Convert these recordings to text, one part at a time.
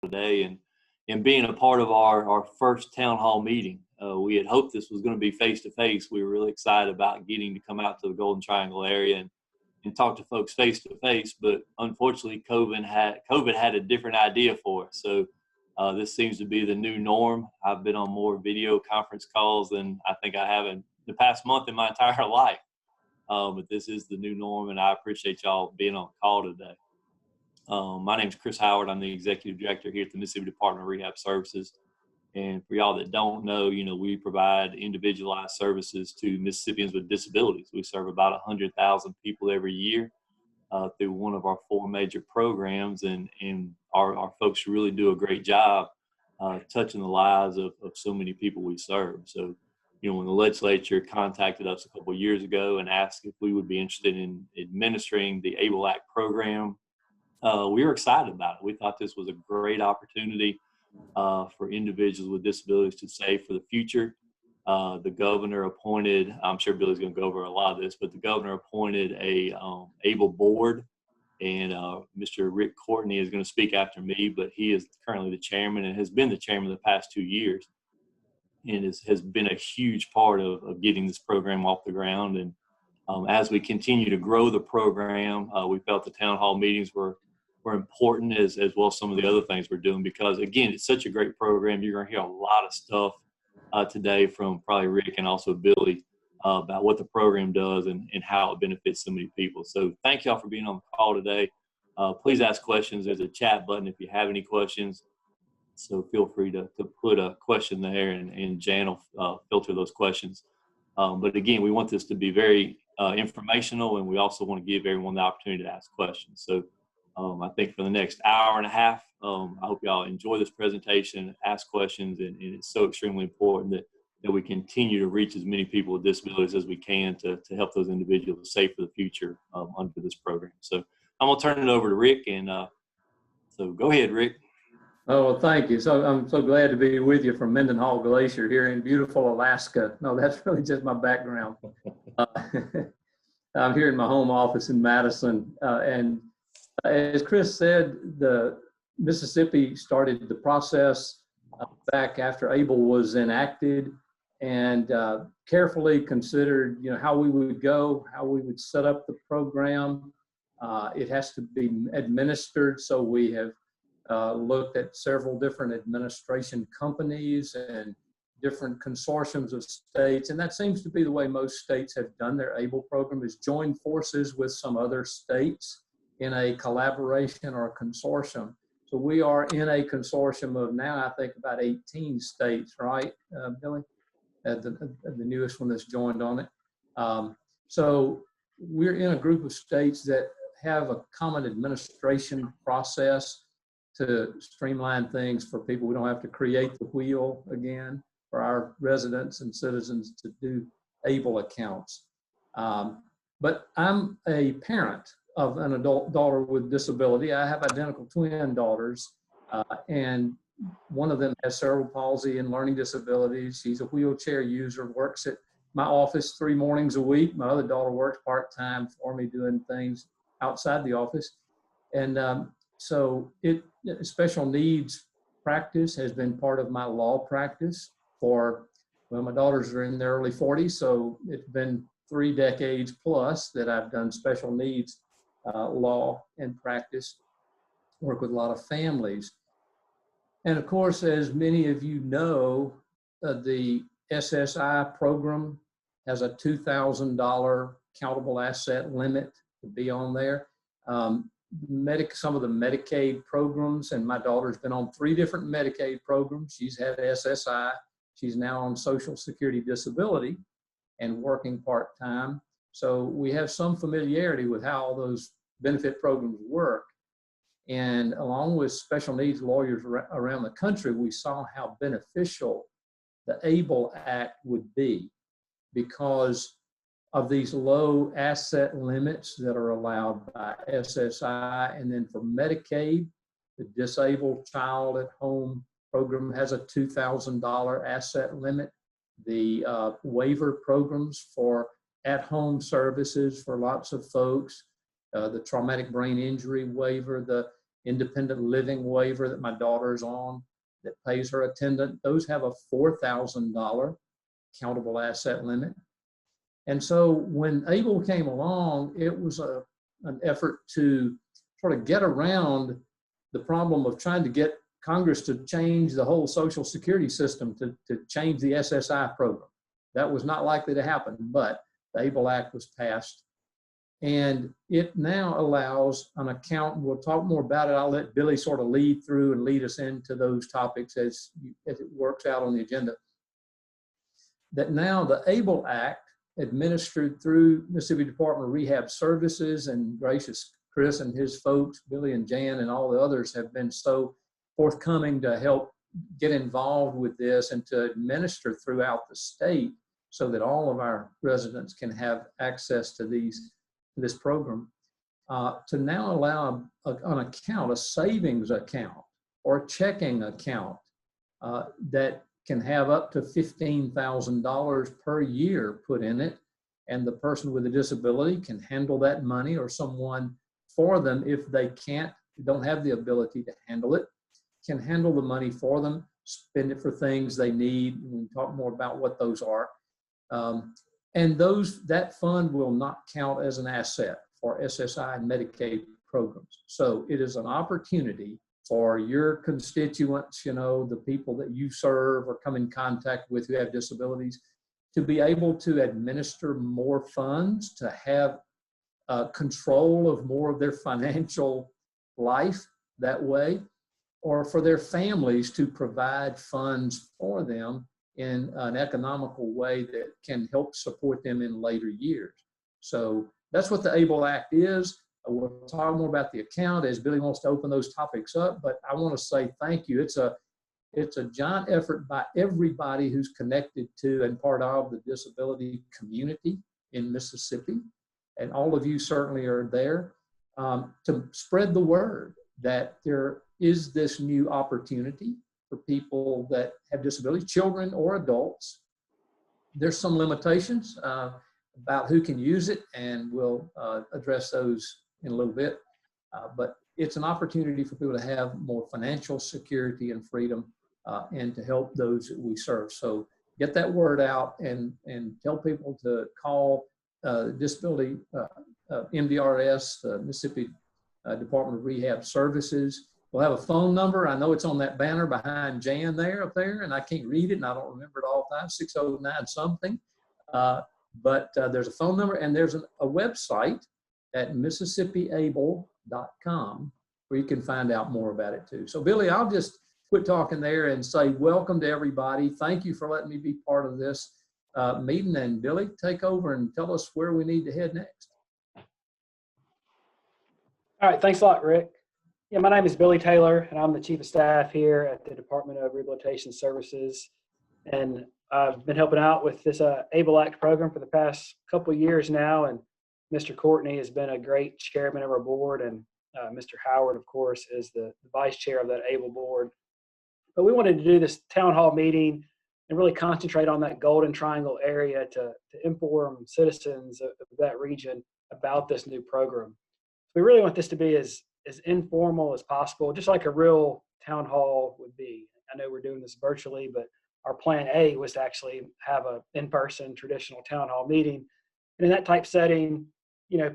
today and being a part of our first town hall meeting. We had hoped this was going to be face-to-face. We were really excited about getting to come out to the Golden Triangle area and talk to folks face-to-face, but unfortunately COVID had a different idea for us. So this seems to be the new norm. I've been on more video conference calls than I think I have in the past month in my entire life. But this is the new norm, and I appreciate y'all being on the call today. My name is Chris Howard. I'm the Executive Director here at the Mississippi Department of Rehab Services. And for y'all that don't know, we provide individualized services to Mississippians with disabilities. We serve about 100,000 people every year through one of our 4 major programs, and our folks really do a great job touching the lives of so many people we serve. So, when the legislature contacted us a couple of years ago and asked if we would be interested in administering the ABLE Act program, we were excited about it. We thought this was a great opportunity for individuals with disabilities to save for the future. The governor appointed, I'm sure Billy's going to go over a lot of this, but the governor appointed a ABLE board, and Mr. Rick Courtney is going to speak after me, but he is currently the chairman and has been the chairman the past 2 years, and has been a huge part of getting this program off the ground. And as we continue to grow the program, we felt the town hall meetings were important as well as some of the other things we're doing, because again, it's such a great program. You're going to hear a lot of stuff today from probably Rick and also Billy about what the program does and how it benefits so many people. So thank y'all for being on the call today. Please ask questions. There's a chat button if you have any questions. So feel free to put a question there, and Jan will filter those questions. But again, we want this to be very informational, and we also want to give everyone the opportunity to ask questions. So I think for the next hour and a half, I hope y'all enjoy this presentation, ask questions, and it's so extremely important that we continue to reach as many people with disabilities as we can to help those individuals save for the future under this program. So I'm going to turn it over to Rick, and so go ahead, Rick. Oh, well, thank you. So I'm so glad to be with you from Mendenhall Glacier here in beautiful Alaska. No, that's really just my background. I'm here in my home office in Madison. And as Chris said, the Mississippi started the process back after ABLE was enacted, and carefully considered, how we would go, how we would set up the program. It has to be administered, so we have looked at several different administration companies and different consortiums of states, and that seems to be the way most states have done their ABLE program, is join forces with some other states in a collaboration or a consortium. So we are in a consortium of now, I think, about 18 states, right, Billy? The newest one that's joined on it. So we're in a group of states that have a common administration process to streamline things for people. We don't have to create the wheel again for our residents and citizens to do ABLE accounts. But I'm a parent of an adult daughter with disability. I have identical twin daughters, and one of them has cerebral palsy and learning disabilities. She's a wheelchair user, works at my office 3 mornings a week. My other daughter works part-time for me doing things outside the office. And so special needs practice has been part of my law practice for, well, my daughters are in their early 40s, so it's been 3 decades plus that I've done special needs law and practice, work with a lot of families. And of course, as many of you know, the SSI program has a $2,000 countable asset limit to be on there. Some of the Medicaid programs, and my daughter's been on 3 different Medicaid programs. She's had SSI. She's now on Social Security Disability and working part-time. So we have some familiarity with how all those benefit programs work. And along with special needs lawyers around the country, we saw how beneficial the ABLE Act would be because of these low asset limits that are allowed by SSI. And then for Medicaid, the Disabled Child at Home program has a $2,000 asset limit. The waiver programs for at-home services for lots of folks, the traumatic brain injury waiver, the independent living waiver that my daughter's on that pays her attendant. Those have a $4,000 countable asset limit. And so when ABLE came along, it was an effort to sort of get around the problem of trying to get Congress to change the whole Social Security system, to change the SSI program. That was not likely to happen, but the ABLE Act was passed. And it now allows an account, and we'll talk more about it. I'll let Billy sort of lead through and lead us into those topics as it works out on the agenda. That now the ABLE Act, administered through Mississippi Department of Rehab Services, and gracious Chris and his folks, Billy and Jan and all the others, have been so forthcoming to help get involved with this and to administer throughout the state so that all of our residents can have access to this program, to now allow an account, a savings account or a checking account that can have up to $15,000 per year put in it, and the person with a disability can handle that money, or someone for them, if they don't have the ability to handle it, can handle the money for them, spend it for things they need. We can talk more about what those are. And that fund will not count as an asset for SSI and Medicaid programs. So it is an opportunity for your constituents, the people that you serve or come in contact with who have disabilities, to be able to administer more funds, to have control of more of their financial life that way, or for their families to provide funds for them in an economical way that can help support them in later years. So that's what the ABLE Act is. We'll talk more about the account as Billy wants to open those topics up, but I want to say thank you. It's a giant effort by everybody who's connected to and part of the disability community in Mississippi, and all of you certainly are there, to spread the word that there is this new opportunity for people that have disabilities, children or adults. There's some limitations about who can use it, and we'll address those in a little bit. But it's an opportunity for people to have more financial security and freedom, and to help those that we serve. So get that word out and tell people to call disability MDRS, the Mississippi Department of Rehab Services. We'll have a phone number. I know it's on that banner behind Jan up there, and I can't read it, and I don't remember it all the time, 609 something. But there's a phone number, and there's a website at MississippiAble.com where you can find out more about it too. So Billy, I'll just quit talking there and say welcome to everybody. Thank you for letting me be part of this meeting. And Billy, take over and tell us where we need to head next. All right, thanks a lot, Rick. Yeah, my name is Billy Taylor, and I'm the Chief of Staff here at the Department of Rehabilitation Services. And I've been helping out with this ABLE Act program for the past couple of years now. And Mr. Courtney has been a great chairman of our board, and Mr. Howard, of course, is the vice chair of that ABLE board. But we wanted to do this town hall meeting and really concentrate on that Golden Triangle area to inform citizens of that region about this new program. We really want this to be as informal as possible, just like a real town hall would be. I know we're doing this virtually, but our plan A was to actually have an in-person traditional town hall meeting. And in that type setting,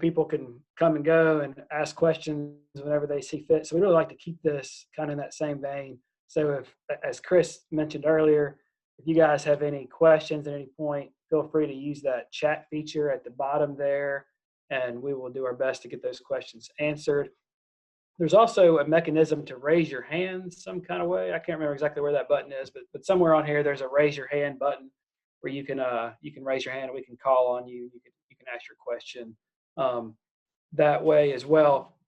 people can come and go and ask questions whenever they see fit. So we really like to keep this kind of in that same vein. So if, as Chris mentioned earlier, if you guys have any questions at any point, feel free to use that chat feature at the bottom there, and we will do our best to get those questions answered. There's also a mechanism to raise your hand some kind of way. I can't remember exactly where that button is, but somewhere on here there's a raise your hand button where you can raise your hand and we can call on you. You can ask your question that way as well.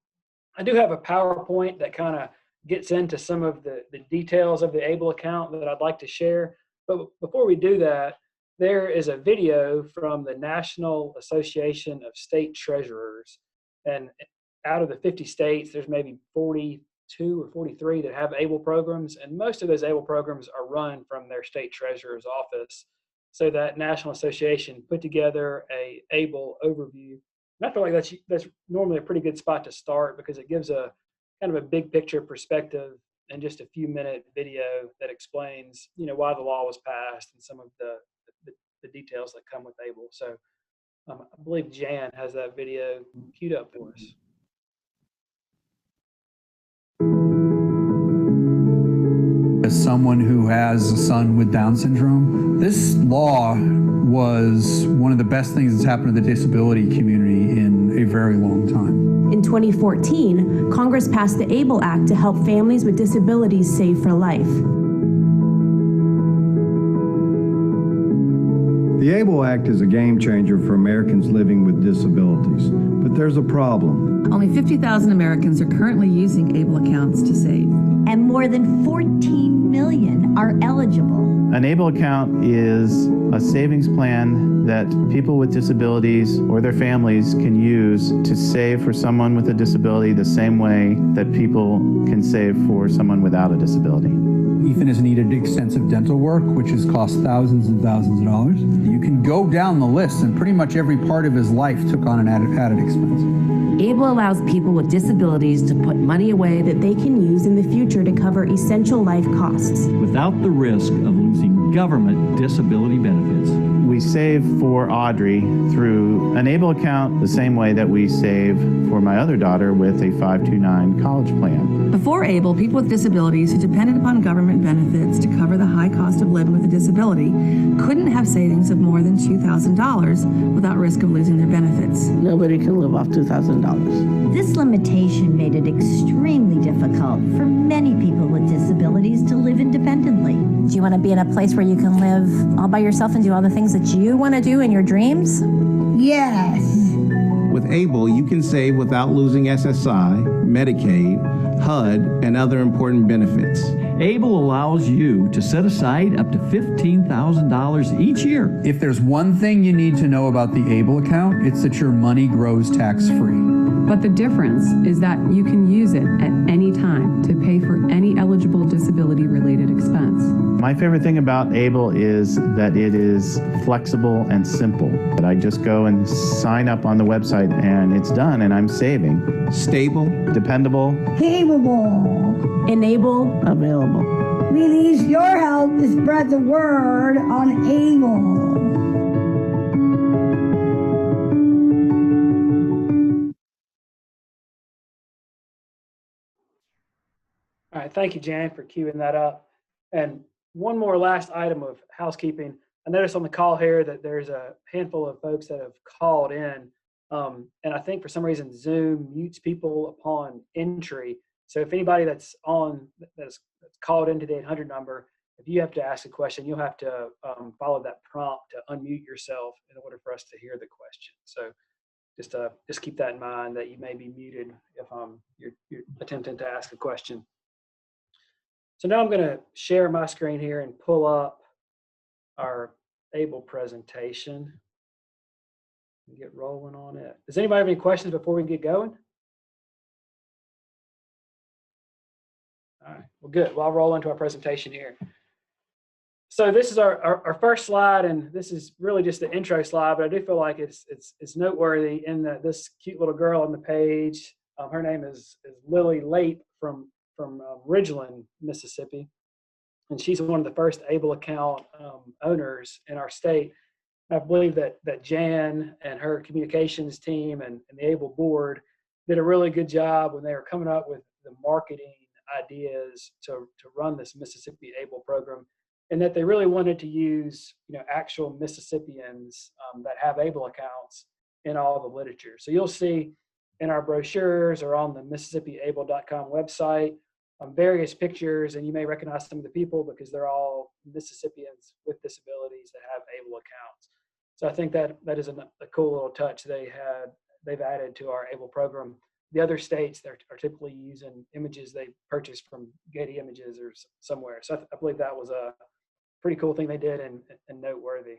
I do have a PowerPoint that kind of gets into some of the details of the ABLE account that I'd like to share. But before we do that, there is a video from the National Association of State Treasurers. And out of the 50 states, there's maybe 42 or 43 that have ABLE programs. And most of those ABLE programs are run from their state treasurer's office. So that National Association put together a ABLE overview. And I feel like that's normally a pretty good spot to start because it gives a kind of a big picture perspective and just a few minute video that explains, why the law was passed and some of the details that come with ABLE. So I believe Jan has that video queued up for us. As someone who has a son with Down syndrome, this law was one of the best things that's happened to the disability community in a very long time. In 2014, Congress passed the ABLE Act to help families with disabilities save for life. The ABLE Act is a game changer for Americans living with disabilities, but there's a problem. Only 50,000 Americans are currently using ABLE accounts to save. And more than 14 million are eligible. An ABLE account is a savings plan that people with disabilities or their families can use to save for someone with a disability the same way that people can save for someone without a disability. Ethan has needed extensive dental work, which has cost thousands and thousands of dollars. You can go down the list, and pretty much every part of his life took on an added expense. ABLE allows people with disabilities to put money away that they can use in the future to cover essential life costs. Without the risk of losing government disability benefits. We save for Audrey through an ABLE account the same way that we save for my other daughter with a 529 college plan. Before ABLE, people with disabilities who depended upon government benefits to cover the high cost of living with a disability couldn't have savings of more than $2,000 without risk of losing their benefits. Nobody can live off $2,000. This limitation made it extremely difficult for many people with disabilities to live independently. Do you want to be in a place where you can live all by yourself and do all the things that you want to do in your dreams? Yes. With ABLE, you can save without losing SSI, Medicaid, HUD, and other important benefits. ABLE allows you to set aside up to $15,000 each year. If there's one thing you need to know about the ABLE account, it's that your money grows tax-free. But the difference is that you can use it at any time to pay for any eligible disability-related expense. My favorite thing about ABLE is that it is flexible and simple. That I just go and sign up on the website and it's done and I'm saving. Stable, dependable, capable, enable, available. We need your help to spread the word on ABLE. All right, thank you, Jan, for queuing that up. And one more last item of housekeeping. I noticed on the call here that there's a handful of folks that have called in, and I think for some reason Zoom mutes people upon entry. So if anybody that's called into the 800 number, if you have to ask a question, you'll have to follow that prompt to unmute yourself in order for us to hear the question. So just keep that in mind, that you may be muted if you're attempting to ask a question. So now I'm going to share my screen here and pull up our ABLE presentation and get rolling on it. Does anybody have any questions before we get going? All right, well, good. Well, I'll roll into our presentation here. So this is our first slide, and this is really just the intro slide, but I do feel like it's noteworthy in that this cute little girl on the page, her name is Lily Lape from Ridgeland, Mississippi, and she's one of the first ABLE account owners in our state. I believe that Jan and her communications team and the ABLE board did a really good job when they were coming up with the marketing ideas to run this Mississippi ABLE program, and that they really wanted to use actual Mississippians that have ABLE accounts in all the literature. So you'll see in our brochures or on the MississippiABLE.com website various pictures, and you may recognize some of the people because they're all Mississippians with disabilities that have ABLE accounts. So I think that is a cool little touch they've added to our ABLE program. The other states are typically using images they purchased from Getty Images or somewhere. So I believe that was a pretty cool thing they did and noteworthy.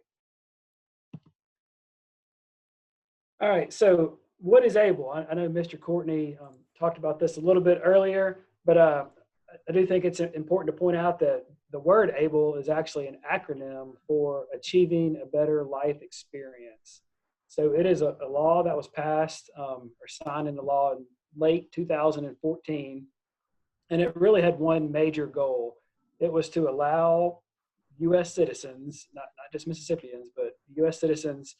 All right, so what is ABLE? I know Mr. Courtney talked about this a little bit earlier, but I do think it's important to point out that the word ABLE is actually an acronym for Achieving a Better Life Experience. So it is a law that was passed or signed into law in late 2014, and it really had one major goal. It was to allow U.S. citizens, not just Mississippians, but U.S. citizens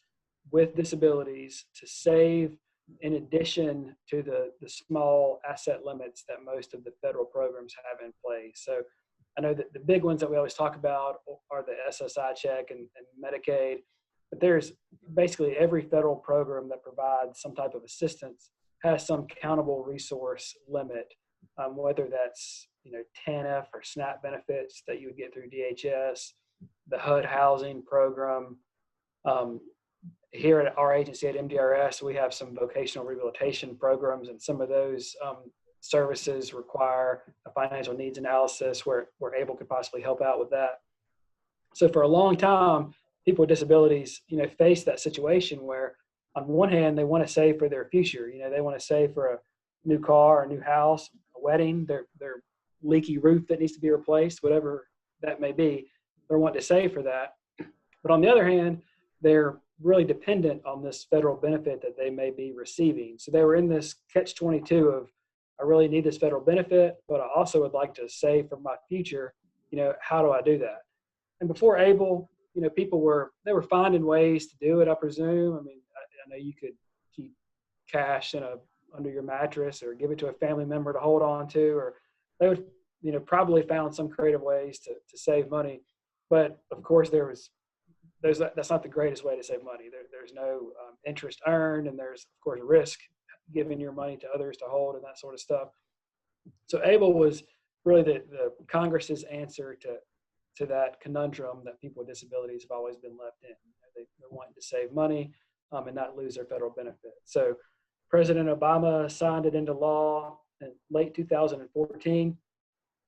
with disabilities to save in addition to the small asset limits that most of the federal programs have in place. So I know that the big ones that we always talk about are the SSI check and Medicaid, but there's basically every federal program that provides some type of assistance has some countable resource limit, whether that's TANF or SNAP benefits that you would get through DHS, the HUD housing program. Here at our agency at MDRS, we have some vocational rehabilitation programs, and some of those services require a financial needs analysis where ABLE could possibly help out with that. So for a long time, people with disabilities, face that situation where on one hand, they want to save for their future. They want to save for a new car, a new house, a wedding, their leaky roof that needs to be replaced, whatever that may be. They're wanting to save for that. But on the other hand, they're really dependent on this federal benefit that they may be receiving. So they were in this catch-22 of, I really need this federal benefit, but I also would like to save for my future. How do I do that? And before ABLE, people were finding ways to do it, I presume. I mean, I know you could keep cash under your mattress or give it to a family member to hold on to, or they would, probably found some creative ways to save money. But of course, that's not the greatest way to save money. There's no interest earned, and there's of course risk giving your money to others to hold and that sort of stuff. So ABLE was really the Congress's answer to that conundrum that people with disabilities have always been left in. They're wanting to save money and not lose their federal benefit. So President Obama signed it into law in late 2014.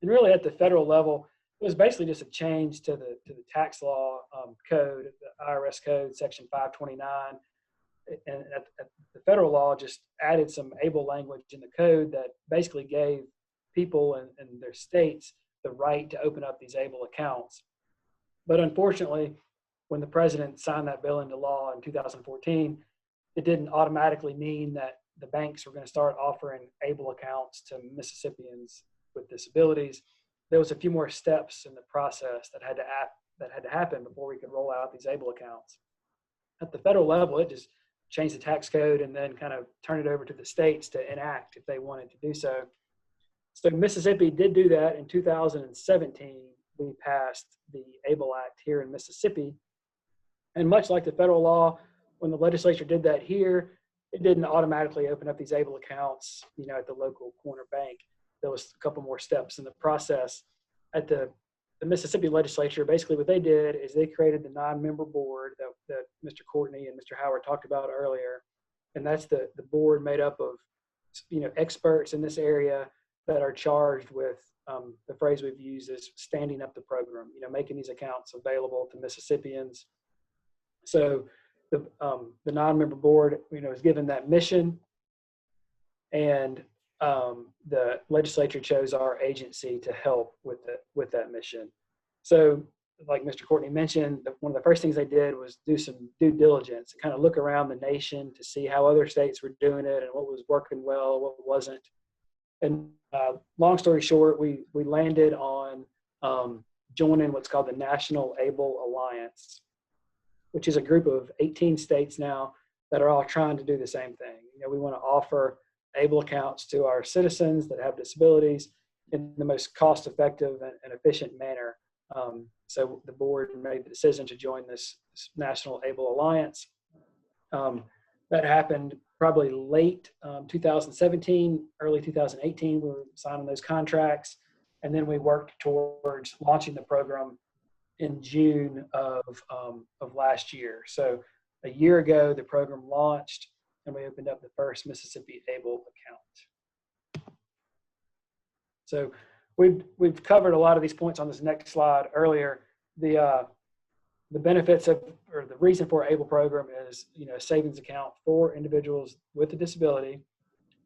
And really at the federal level, it was basically just a change to the tax law code, the IRS code, section 529. And at the federal law just added some ABLE language in the code that basically gave people in their states the right to open up these ABLE accounts. But unfortunately, when the president signed that bill into law in 2014, it didn't automatically mean that the banks were going to start offering ABLE accounts to Mississippians with disabilities. There was a few more steps in the process that had to happen before we could roll out these ABLE accounts. At the federal level, it just changed the tax code and then kind of turned it over to the states to enact if they wanted to do so. So Mississippi did do that in 2017. We passed the ABLE Act here in Mississippi. And much like the federal law, when the legislature did that here, it didn't automatically open up these ABLE accounts, at the local corner bank. There was a couple more steps in the process. At the Mississippi legislature, basically what they did is they created the 9-member board that Mr. Courtney and Mr. Howard talked about earlier. And that's the board made up of, experts in this area that are charged with the phrase we've used is standing up the program, making these accounts available to Mississippians. So the 9-member board, is given that mission, and the legislature chose our agency to help with that mission. So like Mr. Courtney mentioned, one of the first things they did was do some due diligence and kind of look around the nation to see how other states were doing it and what was working well, what wasn't. And long story short, we landed on joining what's called the National ABLE Alliance, which is a group of 18 states now that are all trying to do the same thing. We want to offer ABLE accounts to our citizens that have disabilities in the most cost-effective and efficient manner. So the board made the decision to join this National ABLE Alliance. That happened probably late 2017, early 2018. We were signing those contracts, and then we worked towards launching the program in June of last year. So a year ago, the program launched, and we opened up the first Mississippi ABLE account. So we've covered a lot of these points on this next slide earlier. The benefits of, or the reason for ABLE program is, a savings account for individuals with a disability,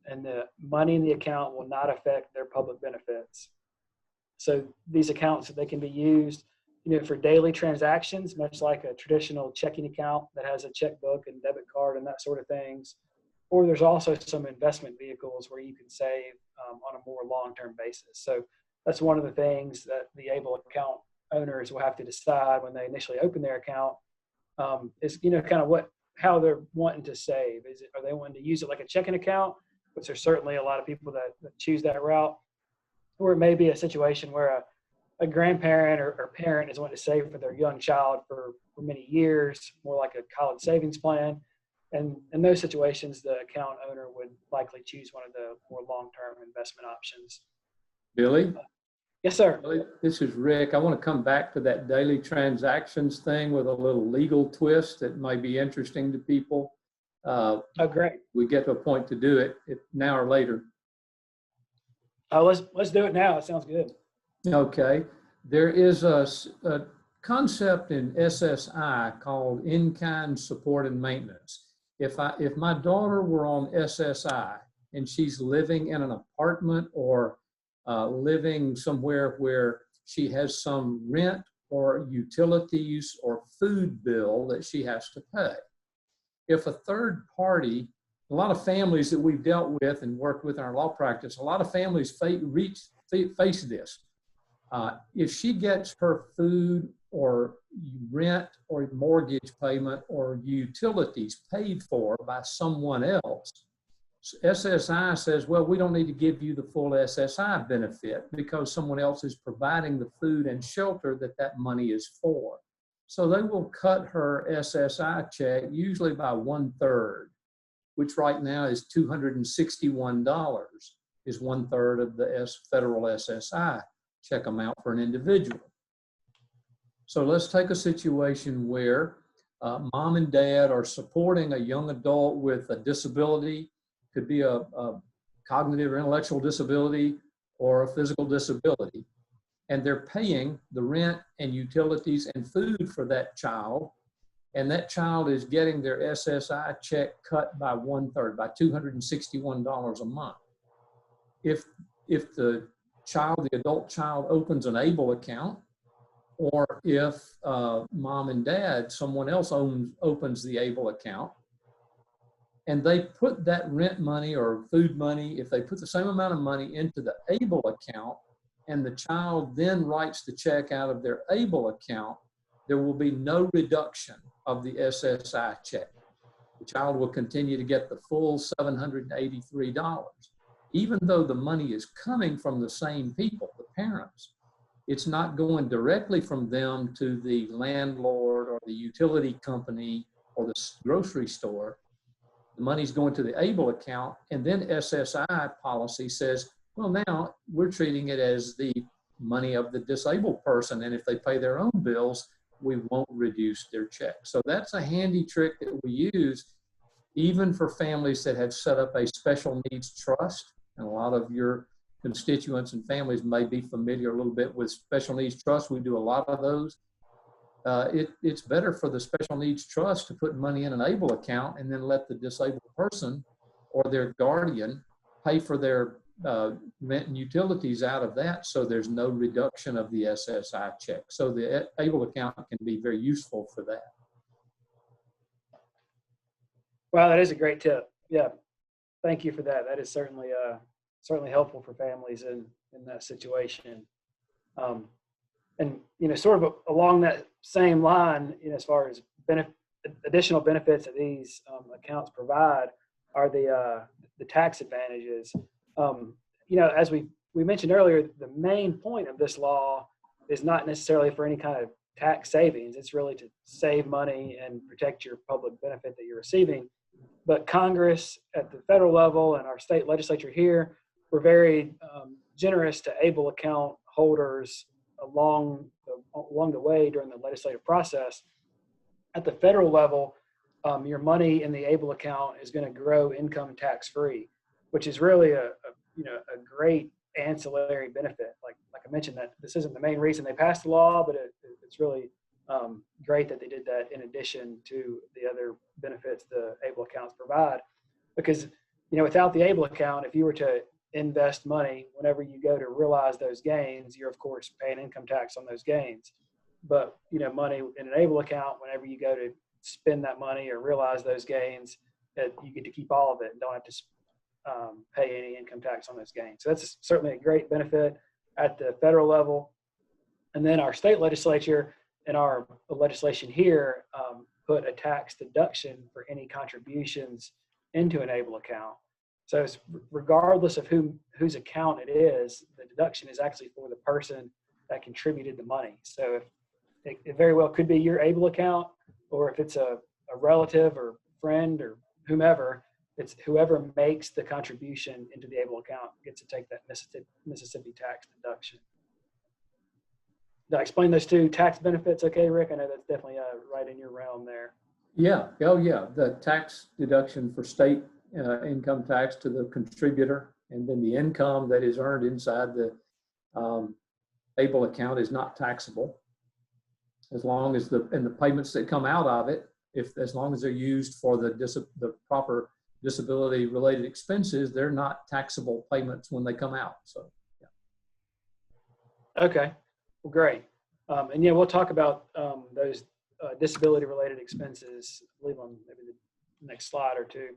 and the money in the account will not affect their public benefits. So these accounts, they can be used, for daily transactions, much like a traditional checking account that has a checkbook and debit card and that sort of things, or there's also some investment vehicles where you can save on a more long-term basis. So that's one of the things that the ABLE account owners will have to decide when they initially open their account, is, you know, kind of how they're wanting to save. Are they wanting to use it like a checking account, which there's certainly a lot of people that choose that route, or it may be a situation where a grandparent or parent is wanting to save for their young child for many years, more like a college savings plan. And in those situations, the account owner would likely choose one of the more long-term investment options. Billy? Yes, sir. Billy, this is Rick. I want to come back to that daily transactions thing with a little legal twist that might be interesting to people. Oh, great. We get to a point to do it now or later. Let's do it now. It sounds good. Okay. There is a concept in SSI called in-kind support and maintenance. If my daughter were on SSI and she's living in an apartment or living somewhere where she has some rent or utilities or food bill that she has to pay, if a third party, a lot of families that we've dealt with and worked with in our law practice, a lot of families face this. If she gets her food or rent or mortgage payment or utilities paid for by someone else, SSI says, well, we don't need to give you the full SSI benefit because someone else is providing the food and shelter that money is for. So they will cut her SSI check usually by 1/3, which right now is $261, is 1/3 of the federal SSI check amount for an individual. So let's take a situation where mom and dad are supporting a young adult with a disability, could be a cognitive or intellectual disability or a physical disability, and they're paying the rent and utilities and food for that child, and that child is getting their SSI check cut by 1/3, by $261 a month. If the adult child opens an ABLE account, or if mom and dad, someone else opens the ABLE account, and they put that rent money or food money, if they put the same amount of money into the ABLE account, and the child then writes the check out of their ABLE account, there will be no reduction of the SSI check. The child will continue to get the full $783. Even though the money is coming from the same people, the parents, it's not going directly from them to the landlord or the utility company or the grocery store. The money's going to the ABLE account, and then SSI policy says, well, now we're treating it as the money of the disabled person, and if they pay their own bills, we won't reduce their check. So that's a handy trick that we use even for families that have set up a special needs trust. And a lot of your constituents and families may be familiar a little bit with special needs trusts. We do a lot of those. It's better for the special needs trust to put money in an ABLE account and then let the disabled person or their guardian pay for their rent and utilities out of that, so there's no reduction of the SSI check. So the ABLE account can be very useful for that. Wow, that is a great tip. Yeah, thank you for that. That is certainly helpful for families in that situation. And you know, sort of along that same line, you know, as far as additional benefits that these accounts provide are the tax advantages. You know, as we mentioned earlier, the main point of this law is not necessarily for any kind of tax savings. It's really to save money and protect your public benefit that you're receiving. But Congress at the federal level and our state legislature here were very generous to ABLE account holders along the way during the legislative process. At the federal level, your money in the ABLE account is going to grow income tax free, which is really a great ancillary benefit. Like I mentioned, that this isn't the main reason they passed the law, but it's really great that they did that in addition to the other benefits the ABLE accounts provide. Because, you know, without the ABLE account, if you were to invest money, whenever you go to realize those gains, you're of course paying income tax on those gains. But, you know, money in an ABLE account, whenever you go to spend that money or realize those gains, you get to keep all of it and don't have to pay any income tax on those gains. So that's certainly a great benefit at the federal level. And then our state legislature and our legislation here put a tax deduction for any contributions into an ABLE account. So it's regardless of whose account it is, the deduction is actually for the person that contributed the money. So if it very well could be your ABLE account, or if it's a relative or friend or whomever, it's whoever makes the contribution into the ABLE account gets to take that Mississippi tax deduction. Did I explain those two tax benefits okay, Rick? I know that's definitely right in your realm there. Yeah, oh yeah, the tax deduction for state income tax to the contributor, and then the income that is earned inside the ABLE account is not taxable, as long as the payments that come out of it, as long as they're used for the proper disability related expenses, they're not taxable payments when they come out. So yeah. Okay, well, great. And yeah, we'll talk about those disability related expenses, I believe on maybe the next slide or two.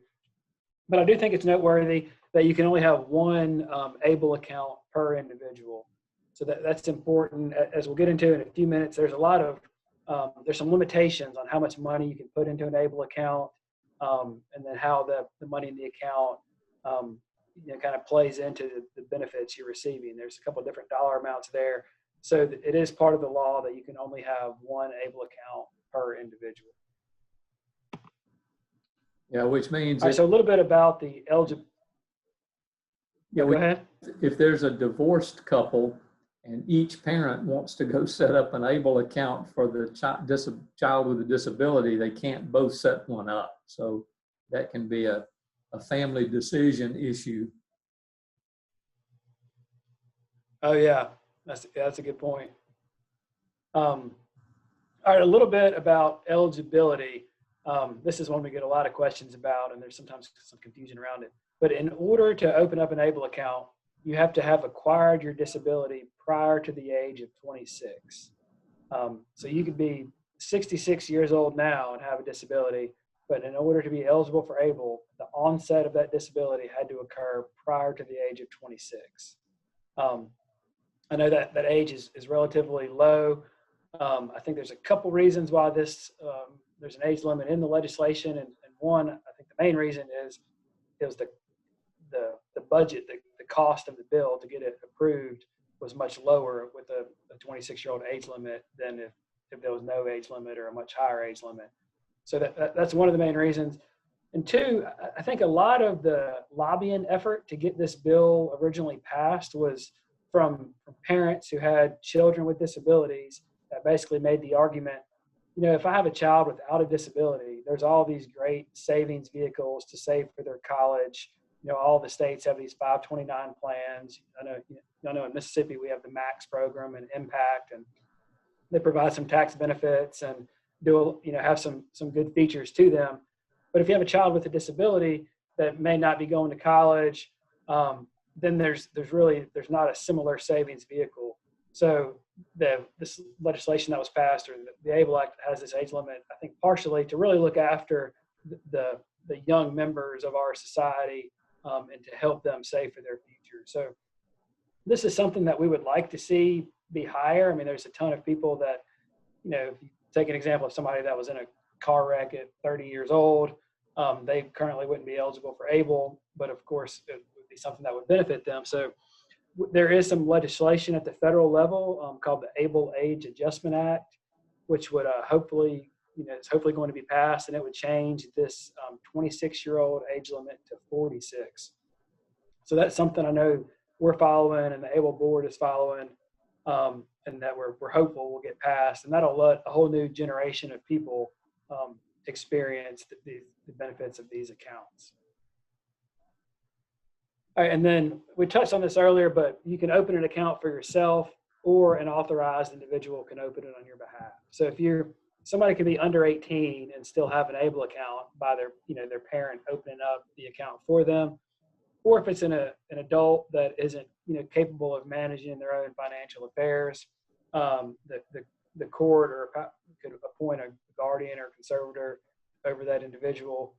But I do think it's noteworthy that you can only have one ABLE account per individual. So that's important. As we'll get into in a few minutes, there's a lot of, there's some limitations on how much money you can put into an ABLE account, and then how the money in the account kind of plays into the benefits you're receiving. There's a couple of different dollar amounts there. So it is part of the law that you can only have one ABLE account per individual. Yeah, which means so a little bit about the eligibility. Yeah, go ahead. If there's a divorced couple and each parent wants to go set up an ABLE account for the child with a disability, they can't both set one up. So that can be a family decision issue. Oh yeah, that's a good point. All right, a little bit about eligibility. This is one we get a lot of questions about, and there's sometimes some confusion around it. But in order to open up an ABLE account, you have to have acquired your disability prior to the age of 26. So you could be 66 years old now and have a disability, but in order to be eligible for ABLE, the onset of that disability had to occur prior to the age of 26. I know that age is relatively low. I think there's a couple reasons why there's an age limit in the legislation, and one, I think the main reason is the budget, the cost of the bill to get it approved was much lower with a 26-year-old age limit than if there was no age limit or a much higher age limit. So that's one of the main reasons. And two, I think a lot of the lobbying effort to get this bill originally passed was from parents who had children with disabilities that basically made the argument, if I have a child without a disability, there's all these great savings vehicles to save for their college. All the states have these 529 plans. I know in Mississippi we have the MAX program and Impact, and they provide some tax benefits and have some good features to them. But if you have a child with a disability that may not be going to college, then there's not a similar savings vehicle. So this legislation that was passed, or the ABLE Act, has this age limit, I think partially to really look after the young members of our society and to help them save for their future. So this is something that we would like to see be higher. I mean, there's a ton of people that, if you take an example of somebody that was in a car wreck at 30 years old, they currently wouldn't be eligible for ABLE, but of course it would be something that would benefit them. So there is some legislation at the federal level called the ABLE Age Adjustment Act, which would hopefully, it's hopefully going to be passed, and it would change this 26-year-old age limit to 46. So that's something I know we're following, and the ABLE board is following, and that we're hopeful will get passed, and that'll let a whole new generation of people experience the benefits of these accounts. All right, and then we touched on this earlier, but you can open an account for yourself, or an authorized individual can open it on your behalf. So if somebody can be under 18 and still have an ABLE account by their parent opening up the account for them, or if it's an adult that isn't capable of managing their own financial affairs, the court could appoint a guardian or conservator over that individual.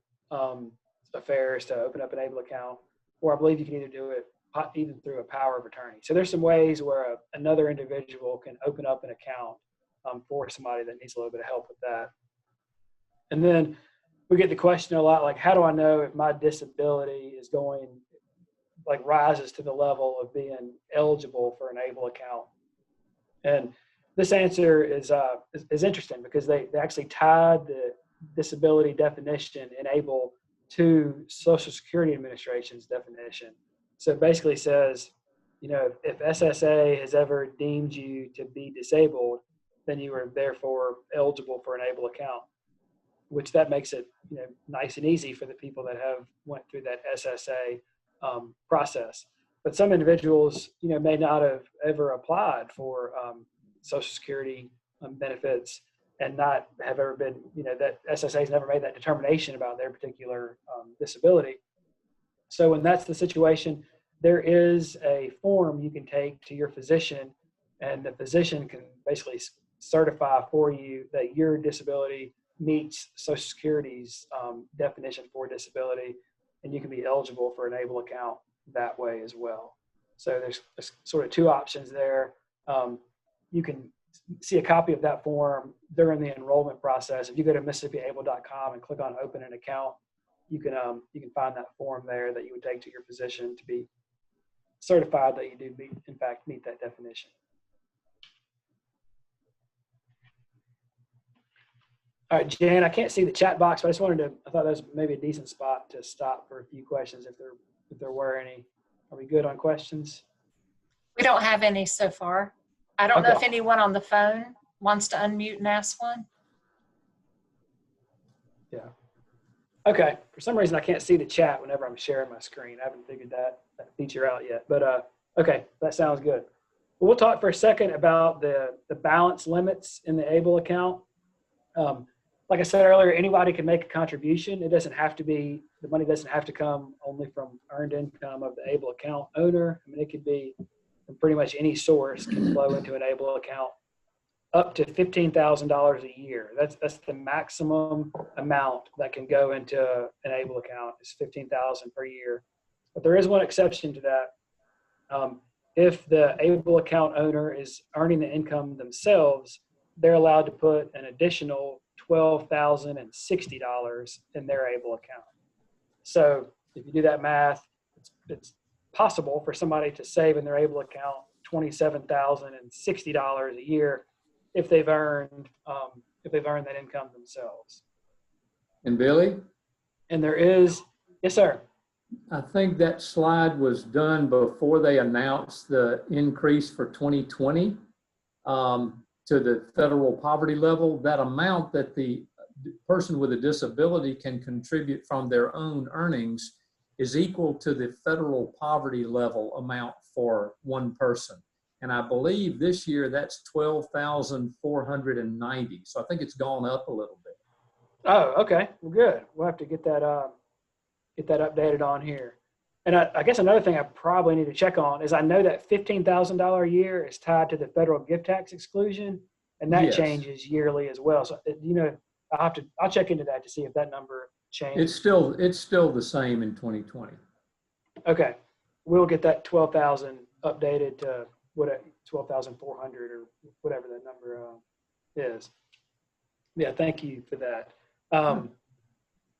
affairs to open up an ABLE account, or I believe you can either do it even through a power of attorney. So there's some ways where another individual can open up an account for somebody that needs a little bit of help with that. And then we get the question a lot, like, how do I know if my disability is going, like, rises to the level of being eligible for an ABLE account? And this answer is interesting because they actually tied the disability definition in ABLE to Social Security Administration's definition. So it basically says, you know, if SSA has ever deemed you to be disabled, then you are therefore eligible for an ABLE account, which that makes it, you know, nice and easy for the people that have went through that SSA process. But some individuals, you know, may not have ever applied for Social Security benefits and not have ever been, you know, that SSA has never made that determination about their particular disability. So when that's the situation, there is a form you can take to your physician, and the physician can basically certify for you that your disability meets Social Security's definition for disability, and you can be eligible for an ABLE account that way as well. So there's sort of two options there. You can see a copy of that form during the enrollment process. If you go to MississippiAble.com and click on Open an Account, you can find that form there that you would take to your physician to be certified that you do in fact meet that definition. All right, Jan, I can't see the chat box, but I just wanted to, I thought that was maybe a decent spot to stop for a few questions if there were any. Are we good on questions? We don't have any so far. I don't know if anyone on the phone wants to unmute and ask one. Yeah. Okay. For some reason, I can't see the chat whenever I'm sharing my screen. I haven't figured that feature out yet, but okay, that sounds good. Well, we'll talk for a second about the balance limits in the ABLE account. Like I said earlier, anybody can make a contribution. It doesn't have to be, the money doesn't have to come only from earned income of the ABLE account owner. I mean, it could be from pretty much any source can flow into an ABLE account up to $15,000 a year. That's the maximum amount that can go into an ABLE account is $15,000 per year. But there is one exception to that. If the ABLE account owner is earning the income themselves, they're allowed to put an additional $12,060 in their ABLE account. So if you do that math, it's possible for somebody to save in their ABLE account $27,060 a year if they've earned that income themselves. And Billy? And there is, yes, sir. I think that slide was done before they announced the increase for 2020 to the federal poverty level. That amount that the person with a disability can contribute from their own earnings is equal to the federal poverty level amount for one person. And I believe this year that's $12,490. So I think it's gone up a little bit. Oh, okay. Well, good. We'll have to get that updated on here. And I guess another thing I probably need to check on is I know that $15,000 a year is tied to the federal gift tax exclusion, and that changes yearly as well. So, you know, I'll check into that to see if that number changes. It's still the same in 2020. Okay. We'll get that 12,000 updated to 12,400 or whatever that number is. Yeah, thank you for that.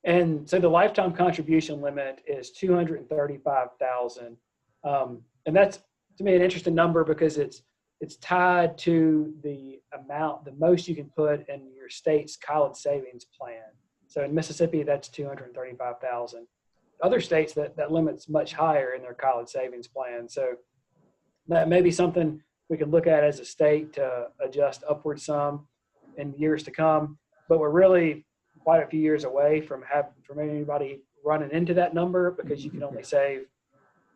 And so the lifetime contribution limit is $235,000, and that's to me an interesting number because it's tied to the amount, the most you can put in your state's college savings plan. So in Mississippi, that's $235,000. Other states that limit's much higher in their college savings plan. So that may be something we can look at as a state to adjust upward some in years to come. But we're really quite a few years away from anybody running into that number because you can only save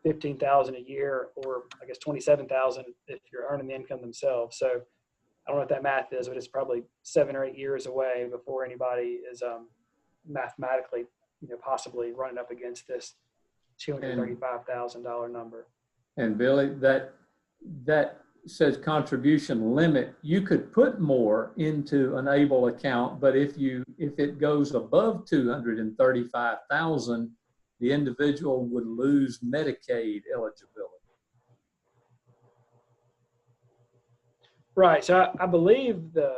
$15,000 a year, or I guess $27,000 if you're earning the income themselves. So I don't know what that math is, but it's probably 7 or 8 years away before anybody is mathematically, you know, possibly running up against this $235,000 number. And Billy, that says contribution limit. You could put more into an ABLE account, but if it goes above 235,000, the individual would lose Medicaid eligibility. Right. So I believe the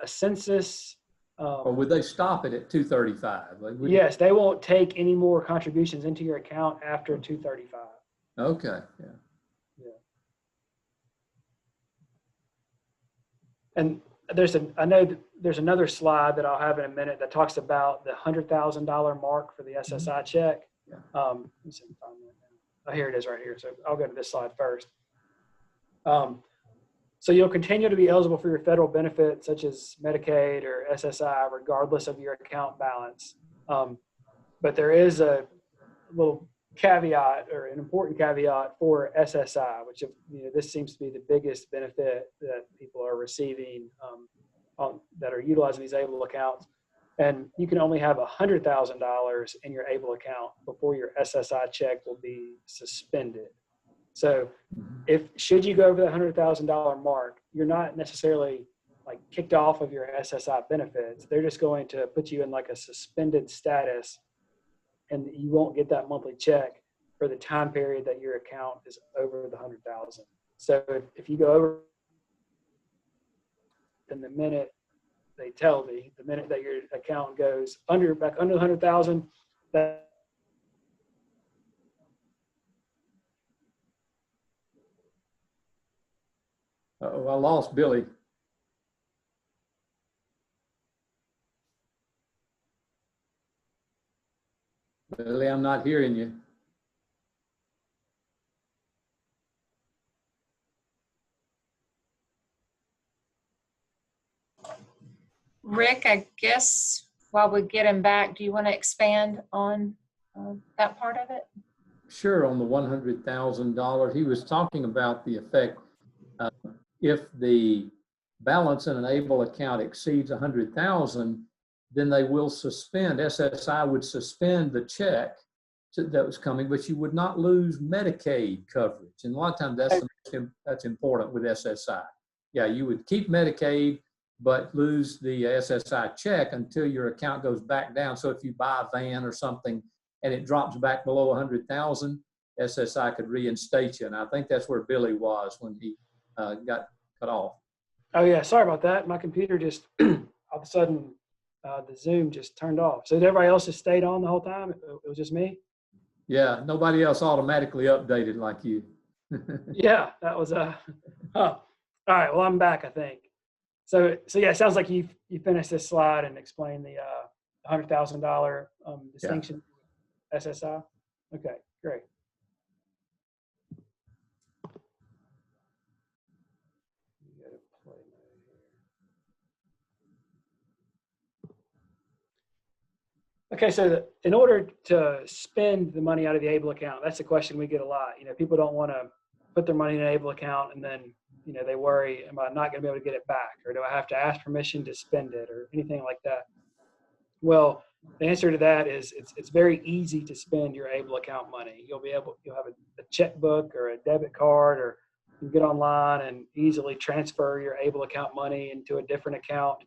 a census. Or would they stop it at 235? Like, Yes, they won't take any more contributions into your account after 235. Okay. Yeah. And I know that there's another slide that I'll have in a minute that talks about the $100,000 mark for the SSI check. Let me see if I can find that now. Oh, here it is right here. So I'll go to this slide first. So you'll continue to be eligible for your federal benefits such as Medicaid or SSI regardless of your account balance. But there is a little caveat, or an important caveat for SSI, which, this seems to be the biggest benefit that people are receiving that are utilizing these ABLE accounts. And you can only have $100,000 in your ABLE account before your SSI check will be suspended. So should you go over the $100,000 mark, you're not necessarily like kicked off of your SSI benefits. They're just going to put you in like a suspended status, and you won't get that monthly check for the time period that your account is over the 100,000. So if you go over, then the minute they tell me, the minute that your account goes back under the 100,000, that I lost Billy. Billy, I'm not hearing you. Rick, I guess while we get him back, do you want to expand on that part of it? Sure. On the $100,000, he was talking about the effect if the balance in an ABLE account exceeds 100,000, then they will suspend. SSI would suspend the check that was coming, but you would not lose Medicaid coverage. And a lot of times that's important with SSI. Yeah, you would keep Medicaid, but lose the SSI check until your account goes back down. So if you buy a van or something and it drops back below 100,000, SSI could reinstate you. And I think that's where Billy was when he got cut off. Oh yeah, sorry about that. My computer just all of a sudden the Zoom just turned off. So everybody else just stayed on the whole time? It was just me? Yeah, nobody else automatically updated like you. Yeah, that was huh. All right, well, I'm back, I think. So yeah, it sounds like you finished this slide and explained the $100,000 distinction SSI. Okay, great. Okay, so in order to spend the money out of the ABLE account, that's a question we get a lot. People don't want to put their money in an ABLE account and then, they worry, am I not going to be able to get it back? Or do I have to ask permission to spend it or anything like that? Well, the answer to that is it's very easy to spend your ABLE account money. You'll have a checkbook or a debit card, or you can get online and easily transfer your ABLE account money into a different account.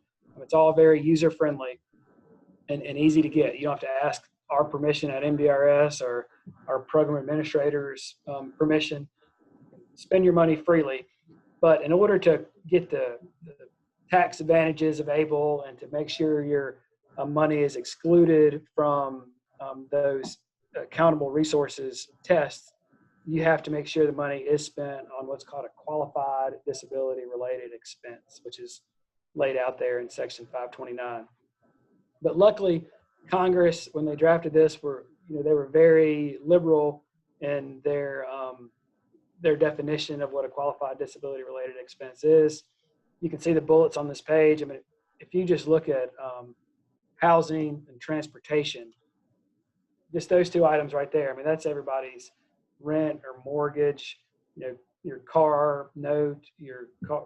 It's all very user-friendly and easy to get. You don't have to ask our permission at MDRS or our program administrator's permission. Spend your money freely. But in order to get the tax advantages of ABLE and to make sure your money is excluded from those accountable resources tests, you have to make sure the money is spent on what's called a qualified disability related expense, which is laid out there in Section 529. But luckily, Congress, when they drafted this, they were very liberal in their definition of what a qualified disability related expense is. You can see the bullets on this page. I mean, if you just look at housing and transportation, just those two items right there, I mean, that's everybody's rent or mortgage, your car note, your car,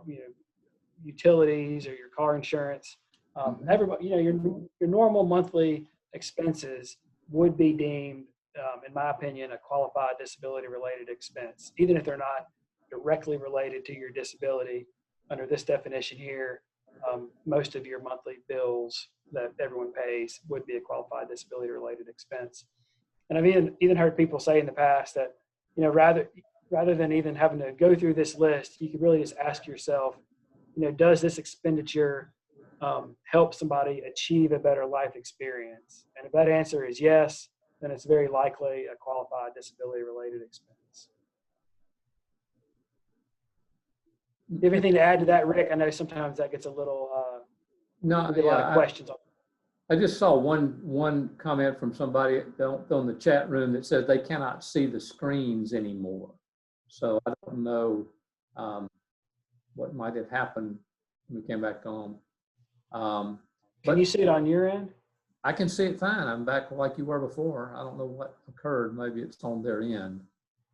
utilities or your car insurance. Everybody, your normal monthly expenses would be deemed, in my opinion, a qualified disability related expense, even if they're not directly related to your disability. Under this definition here, most of your monthly bills that everyone pays would be a qualified disability related expense. And I've even heard people say in the past that, you know, rather than even having to go through this list, you could really just ask yourself, you know, does this expenditure help somebody achieve a better life experience? And if that answer is yes, then it's very likely a qualified disability-related expense. Do you have anything to add to that, Rick? I know sometimes that gets a little, No, a lot of questions on. I just saw one comment from somebody on the chat room that says they cannot see the screens anymore. So I don't know what might have happened when we came back on. Can you see it on your end? I can see it fine. I'm back like you were before. I don't know what occurred. Maybe it's on their end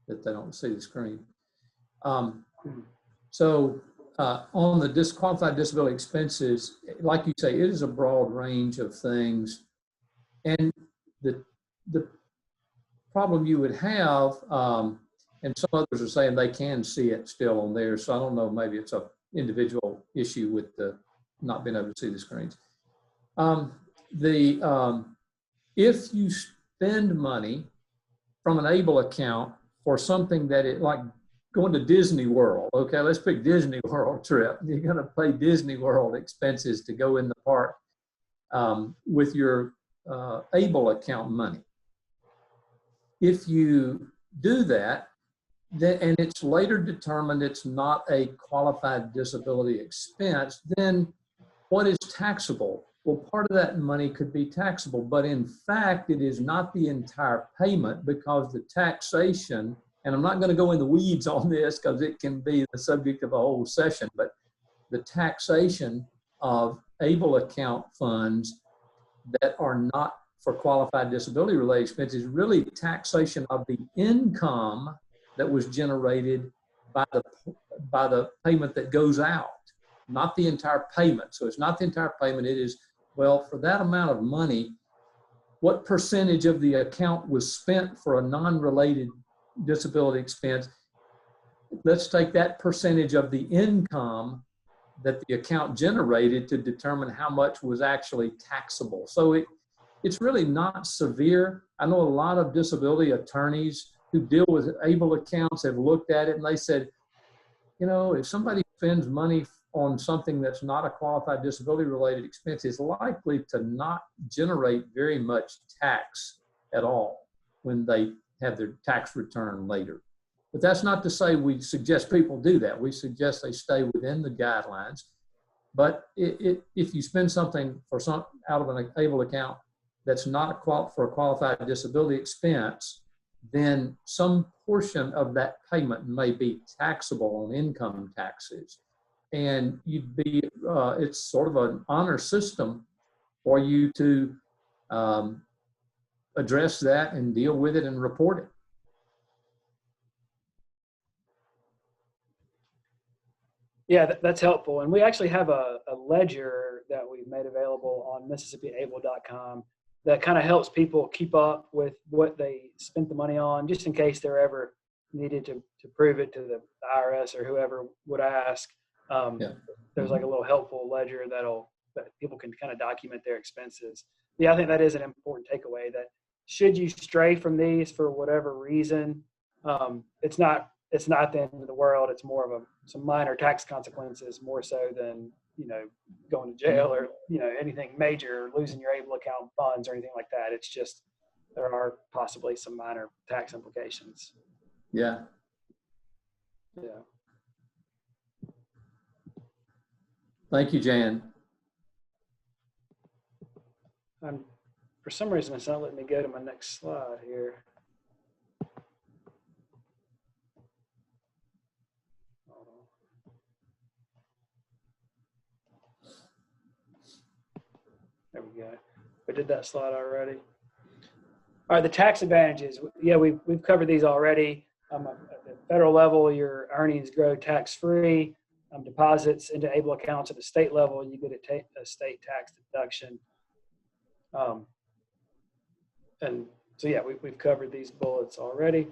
that they don't see the screen. So on the disqualified disability expenses, like you say, it is a broad range of things. And the problem you would have, and some others are saying they can see it still on there. So I don't know, maybe it's a individual issue with the not being able to see the screens. If you spend money from an ABLE account for something that it, like going to Disney World, okay, let's pick Disney World trip. You're gonna pay Disney World expenses to go in the park with your ABLE account money. If you do that, and it's later determined it's not a qualified disability expense, then what is taxable? Well, part of that money could be taxable, but in fact, it is not the entire payment, because the taxation, and I'm not going to go in the weeds on this because it can be the subject of a whole session, but the taxation of ABLE account funds that are not for qualified disability related expenses is really taxation of the income that was generated by the payment that goes out, not the entire payment. So it's not the entire payment. It is, well, for that amount of money, what percentage of the account was spent for a non-related disability expense? Let's take that percentage of the income that the account generated to determine how much was actually taxable. So it's really not severe. I know a lot of disability attorneys who deal with ABLE accounts have looked at it and they said, you know, if somebody spends money on something that's not a qualified disability related expense, it's likely to not generate very much tax at all when they have their tax return later. But that's not to say we suggest people do that. We suggest they stay within the guidelines. But if you spend something out of an ABLE account that's not for a qualified disability expense, then some portion of that payment may be taxable on income taxes. And it's sort of an honor system for you to address that and deal with it and report it. Yeah, that's helpful. And we actually have a ledger that we've made available on MississippiAble.com that kind of helps people keep up with what they spent the money on, just in case they're ever needed to prove it to the IRS or whoever would ask. There's like a little helpful ledger that people can kind of document their expenses. Yeah, I think that is an important takeaway, that should you stray from these for whatever reason, it's not the end of the world. It's more of some minor tax consequences, more so than, you know, going to jail or, you know, anything major, losing your ABLE account funds or anything like that. It's just, there are possibly some minor tax implications. Yeah. Yeah. Thank you, Jan. For some reason, it's not letting me go to my next slide here. There we go. We did that slide already. All right, the tax advantages. Yeah, we've covered these already. At the federal level, your earnings grow tax-free. Deposits into ABLE accounts at the state level, you get a state tax deduction. And so, yeah, we've covered these bullets already.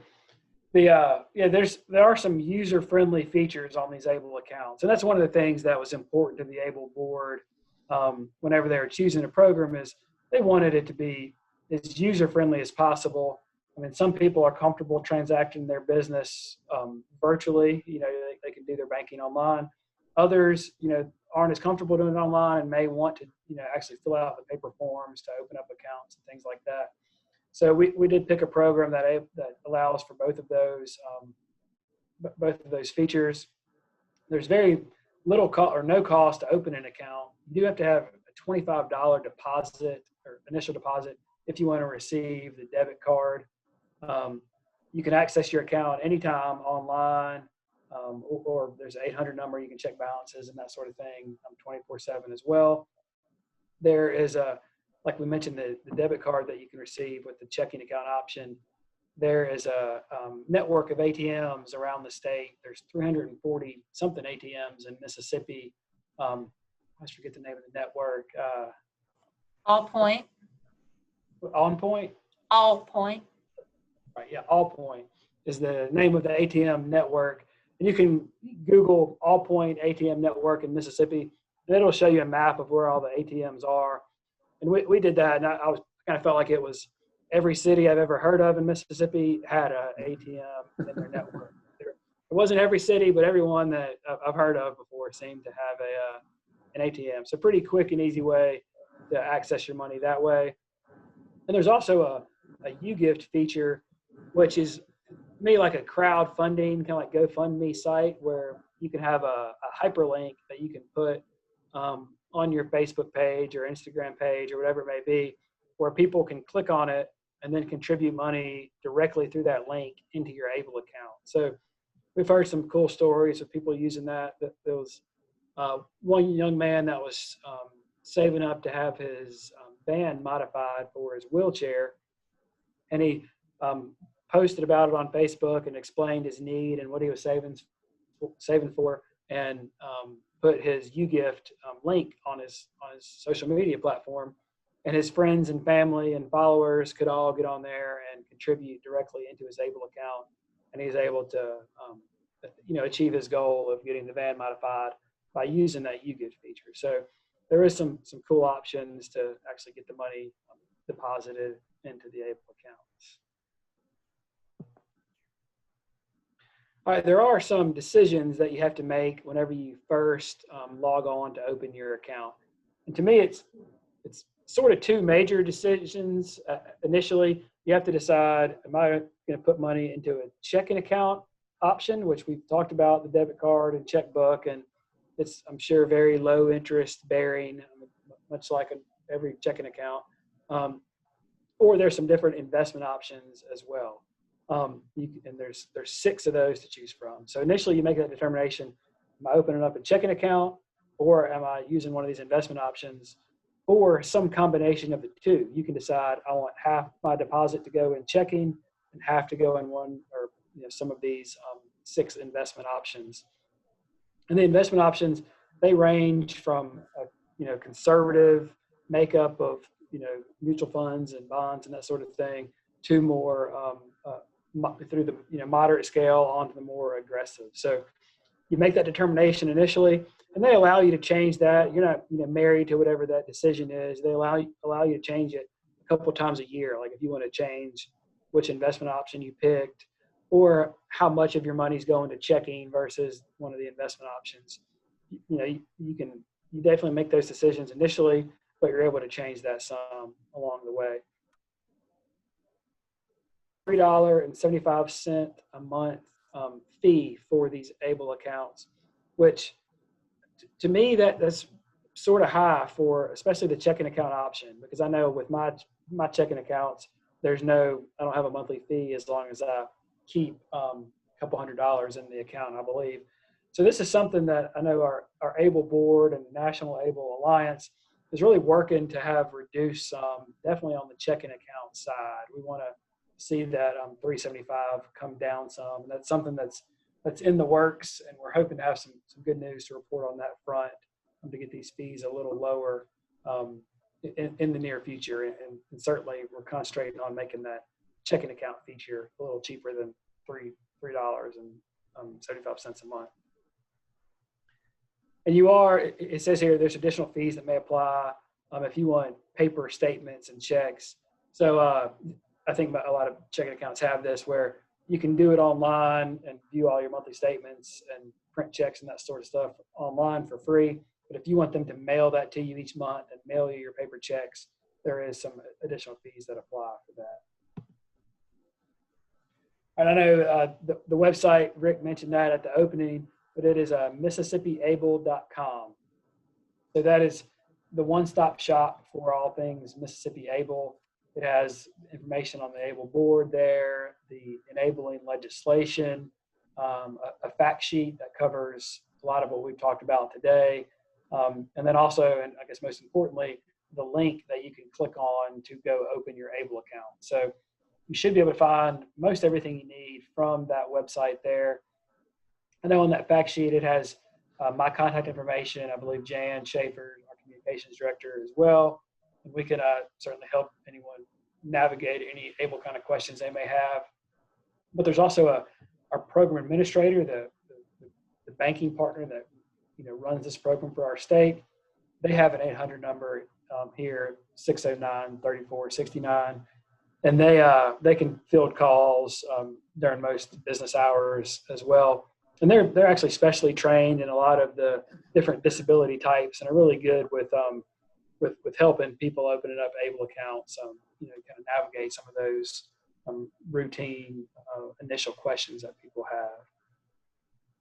There are some user-friendly features on these ABLE accounts, and that's one of the things that was important to the ABLE board whenever they were choosing a program, is they wanted it to be as user-friendly as possible. I mean, some people are comfortable transacting their business virtually. You know, they can do their banking online. Others, you know, aren't as comfortable doing it online and may want to, you know, actually fill out the paper forms to open up accounts and things like that. So we did pick a program that allows for both of those features. There's very little cost or no cost to open an account. You do have to have a $25 deposit or initial deposit if you want to receive the debit card. You can access your account anytime online, or there's an 800 number, you can check balances and that sort of thing 24/7 as well. There is like we mentioned, the debit card that you can receive with the checking account option. There is a network of ATMs around the state. There's 340 something ATMs in Mississippi. I forget the name of the network. Allpoint. On Point? Allpoint. Right, yeah, Allpoint is the name of the ATM network. And you can Google Allpoint ATM network in Mississippi, and it'll show you a map of where all the ATMs are. And we did that, and I kind of felt like it was every city I've ever heard of in Mississippi had an ATM in their network. It wasn't every city, but everyone that I've heard of before seemed to have an ATM. So pretty quick and easy way to access your money that way. And there's also a UGift feature, which is me like a crowdfunding, kind of like GoFundMe site where you can have a hyperlink that you can put on your Facebook page or Instagram page or whatever it may be, where people can click on it and then contribute money directly through that link into your ABLE account. So we've heard some cool stories of people using that. There was one young man that was saving up to have his van modified for his wheelchair, and he posted about it on Facebook and explained his need and what he was saving for, and put his UGift link on his social media platform, and his friends and family and followers could all get on there and contribute directly into his ABLE account, and he's able to achieve his goal of getting the van modified by using that UGift feature. So there is some cool options to actually get the money deposited into the ABLE accounts. All right, there are some decisions that you have to make whenever you first log on to open your account. And to me, it's sort of two major decisions. Initially, you have to decide, am I going to put money into a checking account option, which we've talked about, the debit card and checkbook, and it's, I'm sure, very low interest bearing, much like every checking account. Or there's some different investment options as well. And there's 6 of those to choose from. So initially you make that determination, am I opening up a checking account, or am I using one of these investment options, or some combination of the two? You can decide, I want half my deposit to go in checking and half to go in one or some of these 6 investment options. And the investment options, they range from a conservative makeup of mutual funds and bonds and that sort of thing, to more through the moderate scale onto the more aggressive. So you make that determination initially, and they allow you to change that. You're not married to whatever that decision is. They allow you to change it a couple of times a year. Like if you want to change which investment option you picked, or how much of your money is going to checking versus one of the investment options. You definitely make those decisions initially, but you're able to change that some along the way. $3.75 a month fee for these ABLE accounts, which to me that's sort of high for especially the checking account option, because I know with my checking accounts, I don't have a monthly fee as long as I keep a couple $100 in the account, I believe. So this is something that I know our ABLE board and the National ABLE Alliance is really working to have reduced definitely on the checking account side. We want to see that $3.75 come down some, and that's something that's in the works, and we're hoping to have some good news to report on that front to get these fees a little lower in the near future. And certainly we're concentrating on making that checking account feature a little cheaper than $3.75 a month. And it says here, there's additional fees that may apply if you want paper statements and checks. So I think a lot of checking accounts have this, where you can do it online and view all your monthly statements and print checks and that sort of stuff online for free. But if you want them to mail that to you each month and mail you your paper checks, there is some additional fees that apply for that. And I know the website, Rick mentioned that at the opening, but it is MississippiAble.com. So that is the one-stop shop for all things Mississippi Able. It has information on the Able board there, the enabling legislation, a fact sheet that covers a lot of what we've talked about today. And then also, and I guess most importantly, the link that you can click on to go open your Able account. So you should be able to find most everything you need from that website there. I know on that fact sheet, it has my contact information. I believe Jan Schaefer, our communications director, as well. And we can certainly help anyone navigate any Able kind of questions they may have. But there's also our program administrator, the banking partner that runs this program for our state. They have an 800 number here, 609-3469, and they can field calls during most business hours as well. And they're actually specially trained in a lot of the different disability types, and are really good with helping people opening up Able accounts, kind of navigate some of those routine initial questions that people have.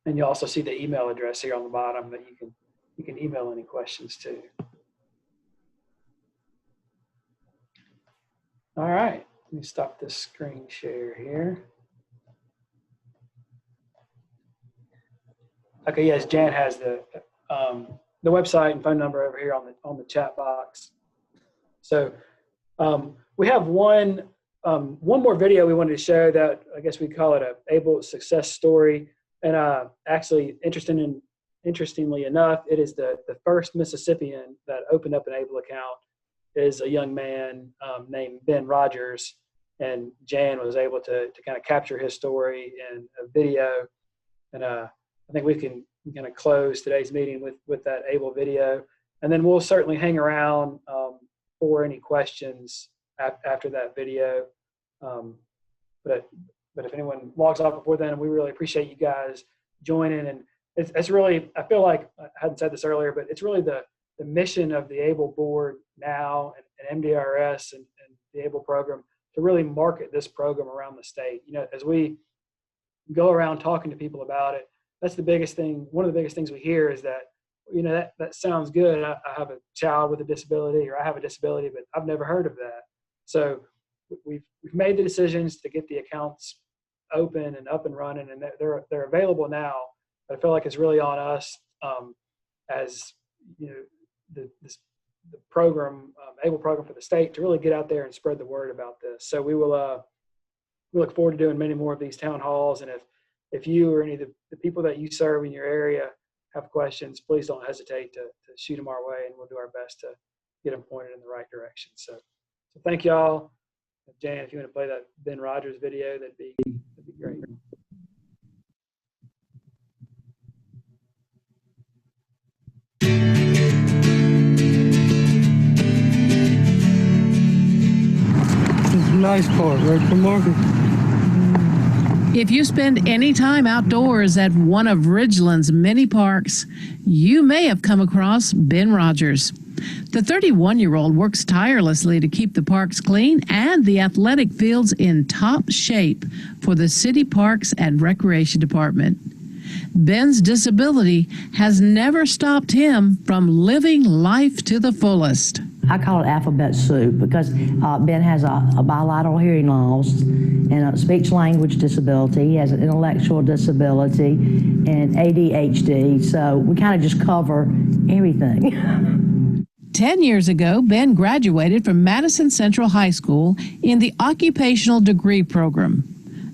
And you also see the email address here on the bottom that you can email any questions to. All right, let me stop this screen share here. Okay, yes, Jan has the website and phone number over here on the chat box. So we have one more video we wanted to show that I guess we call it a Able success story. And actually, interestingly enough, it is the first Mississippian that opened up an Able account is a young man named Ben Rogers. And Jan was able to kind of capture his story in a video. And I think we can kind of close today's meeting with that Able video. And then we'll certainly hang around for any questions after that video. But if anyone logs off before then, we really appreciate you guys joining. And it's really, I feel like, I hadn't said this earlier, but it's really the mission of the Able board now and MDRS and the Able program to really market this program around the state. As we go around talking to people about it, that's the biggest thing. One of the biggest things we hear is that, that sounds good. I have a child with a disability, or I have a disability, but I've never heard of that. So we've made the decisions to get the accounts open and up and running, and they're available now. But I feel like it's really on us as the program, Able program for the state, to really get out there and spread the word about this. So we look forward to doing many more of these town halls. And if you or any of the people that you serve in your area have questions, please don't hesitate to shoot them our way, and we'll do our best to get them pointed in the right direction. So thank y'all. Jan, if you want to play that Ben Rogers video, that'd be great. It's a nice park, right for Market. If you spend any time outdoors at one of Ridgeland's many parks, you may have come across Ben Rogers. The 31-year-old works tirelessly to keep the parks clean and the athletic fields in top shape for the City Parks and Recreation Department. Ben's disability has never stopped him from living life to the fullest. I call it alphabet soup because Ben has a bilateral hearing loss and a speech-language disability. He has an intellectual disability and ADHD, so we kind of just cover everything. 10 years ago, Ben graduated from Madison Central High School in the Occupational Degree Program.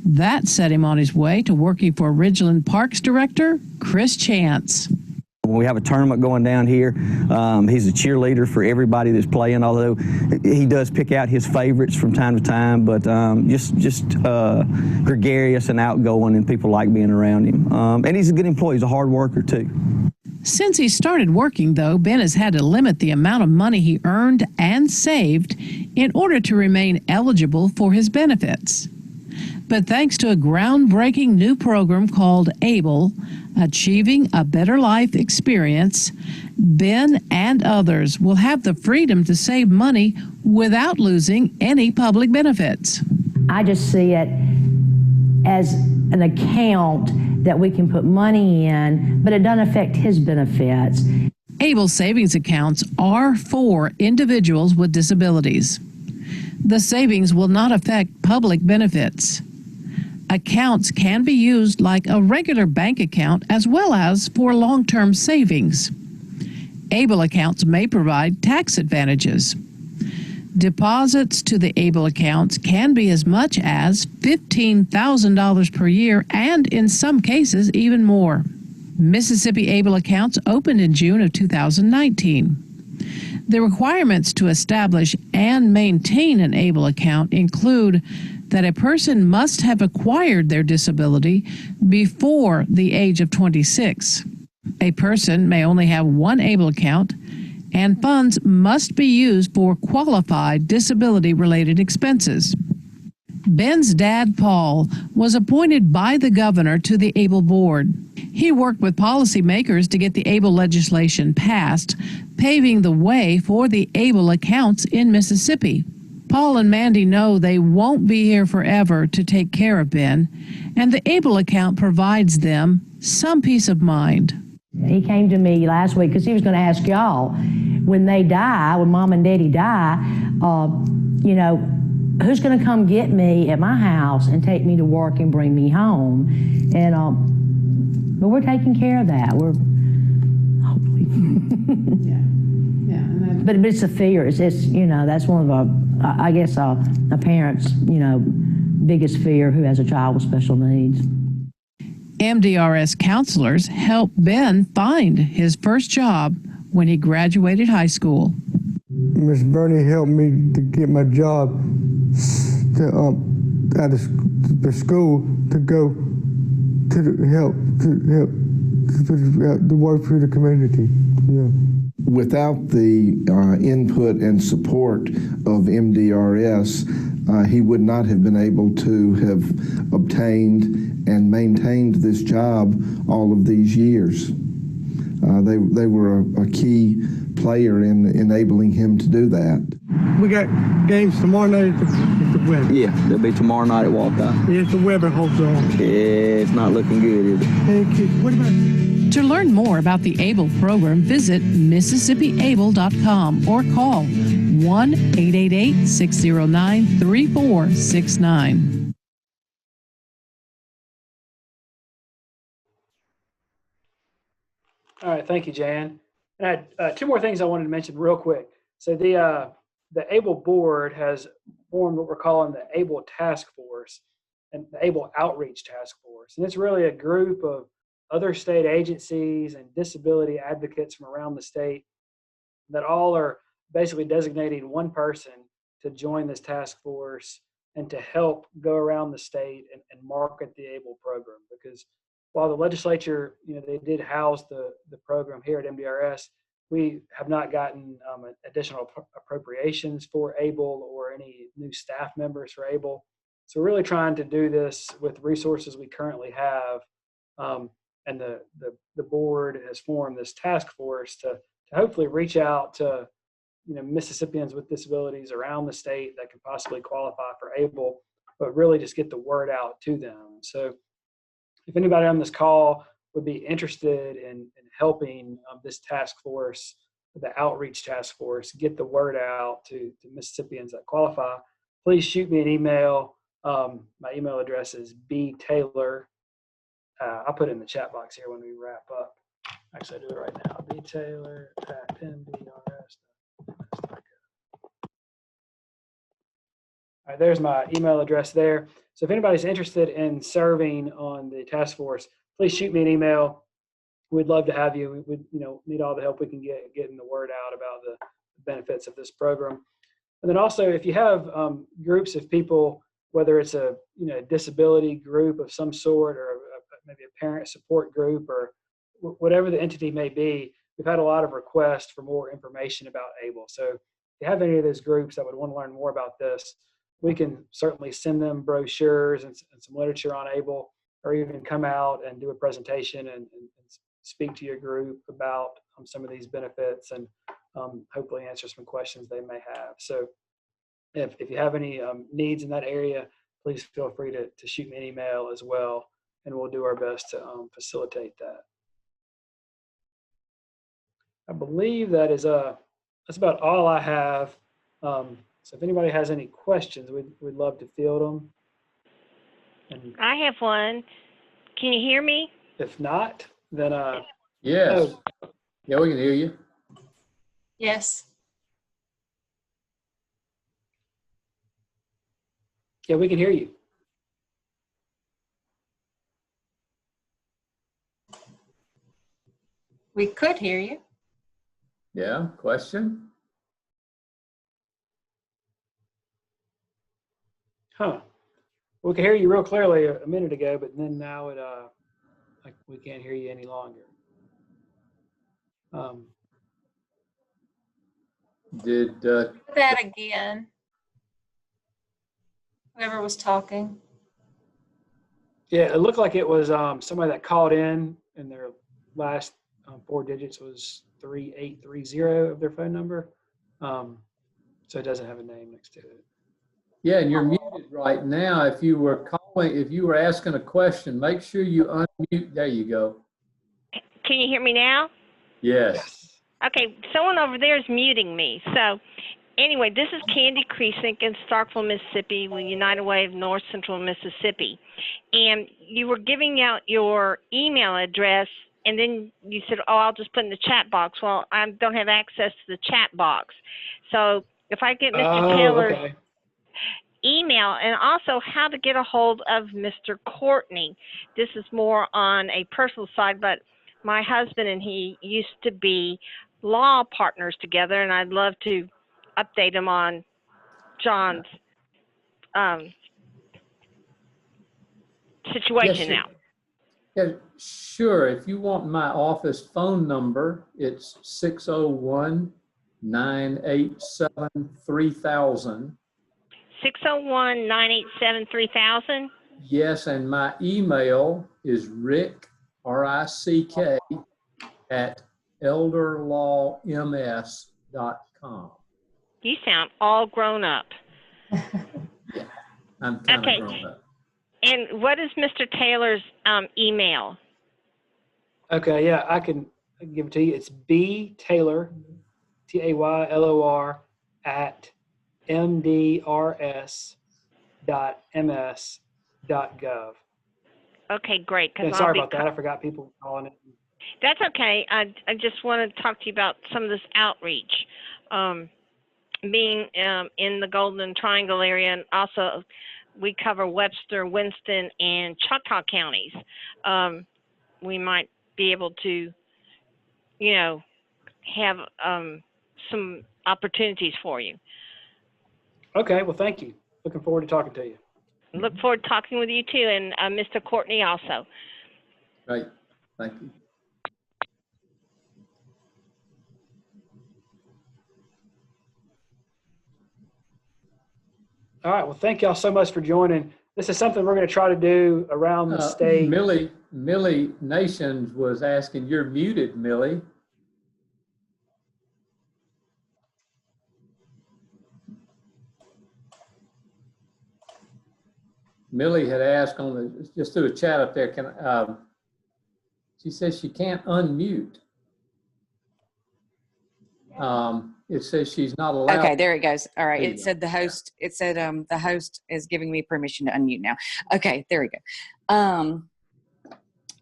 That set him on his way to working for Ridgeland Parks Director Chris Chance. When we have a tournament going down here, he's a cheerleader for everybody that's playing, although he does pick out his favorites from time to time, but just gregarious and outgoing, and people like being around him. And he's a good employee. He's a hard worker, too. Since he started working, though, Ben has had to limit the amount of money he earned and saved in order to remain eligible for his benefits. But thanks to a groundbreaking new program called ABLE, Achieving a Better Life Experience, Ben and others will have the freedom to save money without losing any public benefits. I just see it as an account that we can put money in, but it doesn't affect his benefits. ABLE savings accounts are for individuals with disabilities. The savings will not affect public benefits. Accounts can be used like a regular bank account as well as for long-term savings. ABLE accounts may provide tax advantages. Deposits to the ABLE accounts can be as much as $15,000 per year and in some cases even more. Mississippi ABLE accounts opened in June of 2019. The requirements to establish and maintain an ABLE account include that a person must have acquired their disability before the age of 26. A person may only have one ABLE account, and funds must be used for qualified disability-related expenses. Ben's dad, Paul, was appointed by the governor to the ABLE board. He worked with policymakers to get the ABLE legislation passed, paving the way for the ABLE accounts in Mississippi. Paul and Mandy know they won't be here forever to take care of Ben, and the ABLE account provides them some peace of mind. He came to me last week because he was going to ask y'all, when they die, when Mom and Daddy die, who's going to come get me at my house and take me to work and bring me home? And but we're taking care of that. We're hopefully. But it's a fear. It's that's one of a parent's biggest fear who has a child with special needs. MDRS counselors helped Ben find his first job when he graduated high school. Miss Bernie helped me to get my job out of the school to go to help to work for the community. Yeah. Without the input and support of MDRS, he would not have been able to have obtained and maintained this job all of these years. They were a key player in enabling him to do that. We got games tomorrow night at the Weber. Yeah, they'll be tomorrow night at Walcott. Yeah, it's the Weber Hotel. Yeah, it's not looking good, is it? Hey, kids, what about... To learn more about the ABLE program, visit MississippiABLE.com or call 1-888-609-3469. All right, thank you, Jan. And I had two more things I wanted to mention real quick. So the ABLE board has formed what we're calling the ABLE Task Force and the ABLE Outreach Task Force. And it's really a group of other state agencies and disability advocates from around the state that all are basically designating one person to join this task force and to help go around the state and market the ABLE program. Because while the legislature, they did house the program here at MDRS, we have not gotten additional appropriations for ABLE or any new staff members for ABLE. So we're really trying to do this with resources we currently have. And the board has formed this task force to hopefully reach out to Mississippians with disabilities around the state that can possibly qualify for ABLE, but really just get the word out to them. So if anybody on this call would be interested in helping this task force, the outreach task force, get the word out to Mississippians that qualify, please shoot me an email. My email address is btaylor. I'll put it in the chat box here when we wrap up. Actually, I'll do it right now. btaylor@mdrs. All right, there's my email address there. So if anybody's interested in serving on the task force, please shoot me an email. We'd love to have you. We need all the help we can get getting the word out about the benefits of this program. And then also, if you have groups of people, whether it's a disability group of some sort or maybe a parent support group or whatever the entity may be, we've had a lot of requests for more information about ABLE. So if you have any of those groups that would want to learn more about this, we can certainly send them brochures and some literature on ABLE, or even come out and do a presentation and speak to your group about some of these benefits, and hopefully answer some questions they may have. So if you have any needs in that area, please feel free to shoot me an email as well, and we'll do our best to facilitate that. I believe that is that's about all I have. So if anybody has any questions, we'd love to field them. And I have one. Can you hear me? if not, then Yes. oh, Yeah, we can hear you. Yes. yeah, we can hear you. We could hear you. Yeah, question? Huh. We could hear you real clearly a minute ago, but then now it like we can't hear you any longer. Did Do that again. Whoever was talking. Yeah, it looked like it was somebody that called in, and their last 4 digits was 3830 of their phone number. So it doesn't have a name next to it. Yeah, and you're muted right now. If you were asking a question, make sure you unmute. There you go. Can you hear me now? Yes. Okay, someone over there is muting me. So anyway, this is Candy Creasink in Starkville, Mississippi, with United Way of North Central Mississippi. And you were giving out your email address, and then you said, oh, I'll just put in the chat box. Well, I don't have access to the chat box. So if I get Mr. Taylor's email, and also how to get a hold of Mr. Courtney. This is more on a personal side, but my husband and he used to be law partners together, and I'd love to update him on John's situation now. Yeah, sure. If you want my office phone number, it's 601-987-3000. 601-987-3000? Yes, and my email is Rick, R-I-C-K, at elderlawms.com. You sound all grown up. Yeah, I'm kind of grown up. And what is Mr. Taylor's email? Okay, yeah, I can give it to you. It's B Taylor, Taylor, at mdrs.ms.gov. Okay, great. Yeah, sorry about that. I forgot people calling it. That's okay. I just want to talk to you about some of this outreach. Being in the Golden Triangle area, and also we cover Webster, Winston, and Choctaw counties. We might be able to, have some opportunities for you. Okay, well, thank you. Looking forward to talking to you. Look forward to talking with you too, and Mr. Courtney also. Right, thank you. All right, well, thank y'all so much for joining. This is something we're going to try to do around the state. Millie Nations was asking, you're muted, Millie. Millie had asked just through a chat up there, she says she can't unmute. It says she's not allowed. Okay, there it goes. All right, it said the host. It said the host is giving me permission to unmute now. Okay, there we go.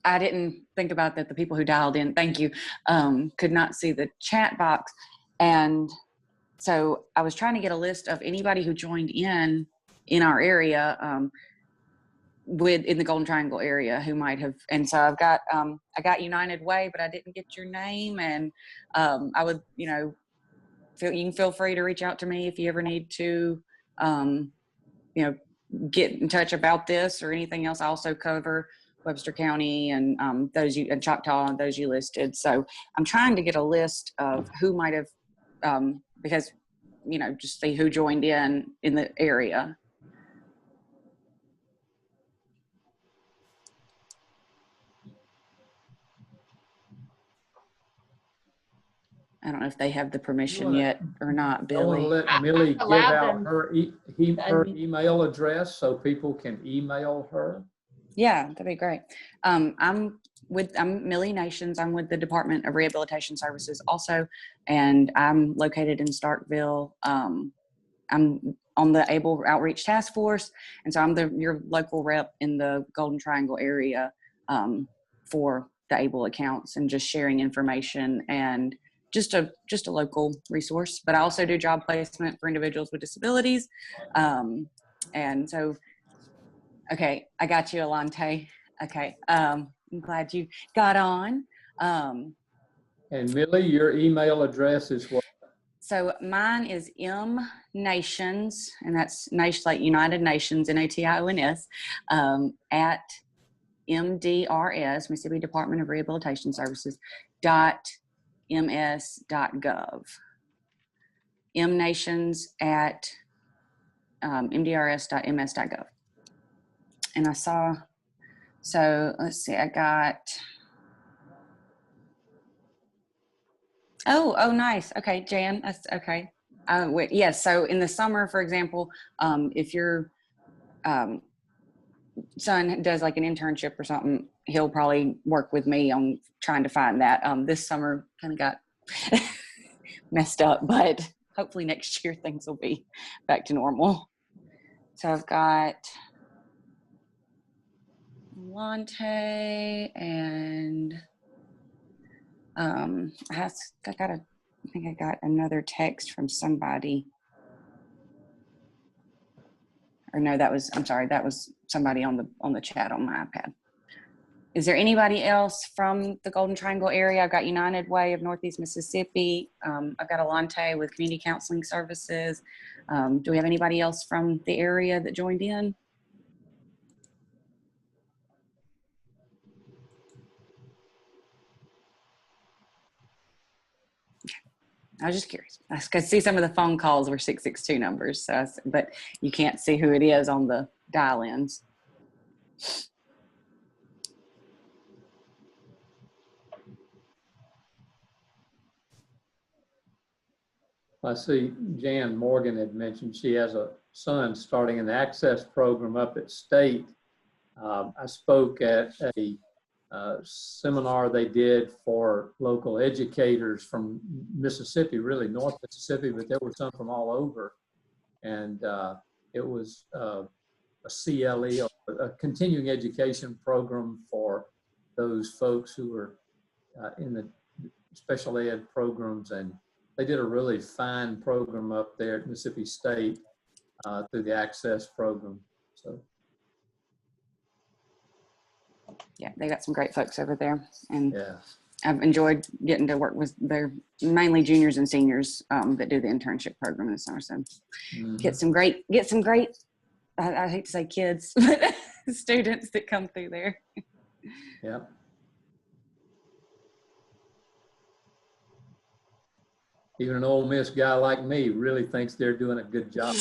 I didn't think about that. The people who dialed in, thank you, could not see the chat box, and so I was trying to get a list of anybody who joined in our area. In the Golden Triangle area who might have, and so I got United Way, but I didn't get your name, and I would, you can feel free to reach out to me if you ever need to, get in touch about this or anything else. I also cover Webster County and and Choctaw and those you listed. So I'm trying to get a list of who might have, because, just see who joined in the area. I don't know if they have the permission yet or not, I want to Billy. let Millie give out them. her email address so people can email her. Yeah, that'd be great. I'm Millie Nations. I'm with the Department of Rehabilitation Services also, and I'm located in Starkville. I'm on the ABLE Outreach Task Force, and so I'm your local rep in the Golden Triangle area for the ABLE accounts and just sharing information and just a local resource. But I also do job placement for individuals with disabilities, and so. Okay, I got you, Alante. Okay, I'm glad you got on. And Millie, your email address is what? So mine is mnations, and that's nation like United Nations, NATIONS, at MDRS, Mississippi Department of Rehabilitation Services, .ms.gov. mnations at mdrs.ms.gov. And I saw, so let's see, I got, oh, nice. Okay, Jan, that's okay. Wait, yes, so in the summer, for example, if your son does like an internship or something, he'll probably work with me on trying to find that. This summer kind of got messed up, but hopefully next year things will be back to normal. So I've got Lante and I think I got another text from somebody. Or no, I'm sorry, that was somebody on the chat on my iPad. Is there anybody else from the Golden Triangle area? I've got United Way of Northeast Mississippi. I've got Alante with Community Counseling Services. Do we have anybody else from the area that joined in? I was just curious. I could see some of the phone calls were 662 numbers, so but you can't see who it is on the dial-ins. I see Jan Morgan had mentioned she has a son starting an access program up at State. I spoke at a seminar they did for local educators from Mississippi, really North Mississippi, but there were some from all over. And it was a CLE, a continuing education program for those folks who were in the special ed programs. And they did a really fine program up there at Mississippi State through the Access program. So. Yeah, they got some great folks over there, and yeah. I've enjoyed getting to work with their mainly juniors and seniors that do the internship program in the summer. So get some great, I hate to say kids, but students that come through there. Yeah. Even an Ole Miss guy like me really thinks they're doing a good job.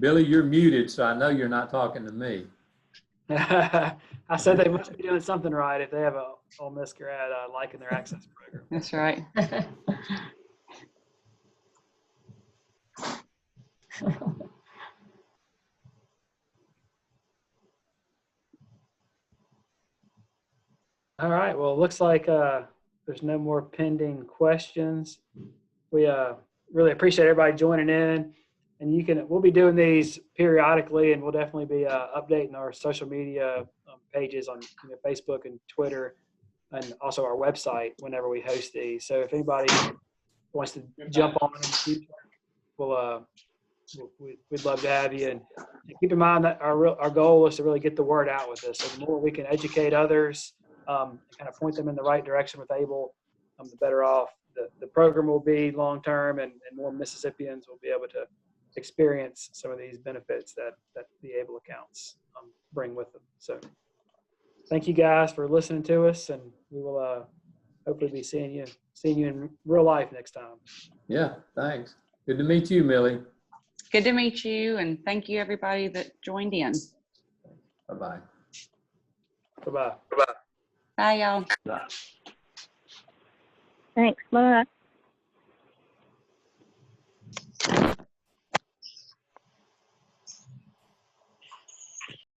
Billy, you're muted, so I know you're not talking to me. I said they must be doing something right if they have a Ole Miss grad liking their access program. That's right. All right. Well, it looks like there's no more pending questions. We really appreciate everybody joining in. And we'll be doing these periodically, and we'll definitely be updating our social media pages on Facebook and Twitter, and also our website whenever we host these. So if anybody wants to jump on in the future, we'd love to have you. And keep in mind that our goal is to really get the word out with this. So the more we can educate others, kind of point them in the right direction with ABLE, the better off the program will be long term, and more Mississippians will be able to experience some of these benefits that the ABLE accounts bring with them. So thank you guys for listening to us, and we will hopefully be seeing you in real life next time. Yeah, thanks. Good to meet you, Millie. Good to meet you, and thank you everybody that joined in. Bye-bye. Bye-bye. Bye, y'all. Bye. Thanks. Bye.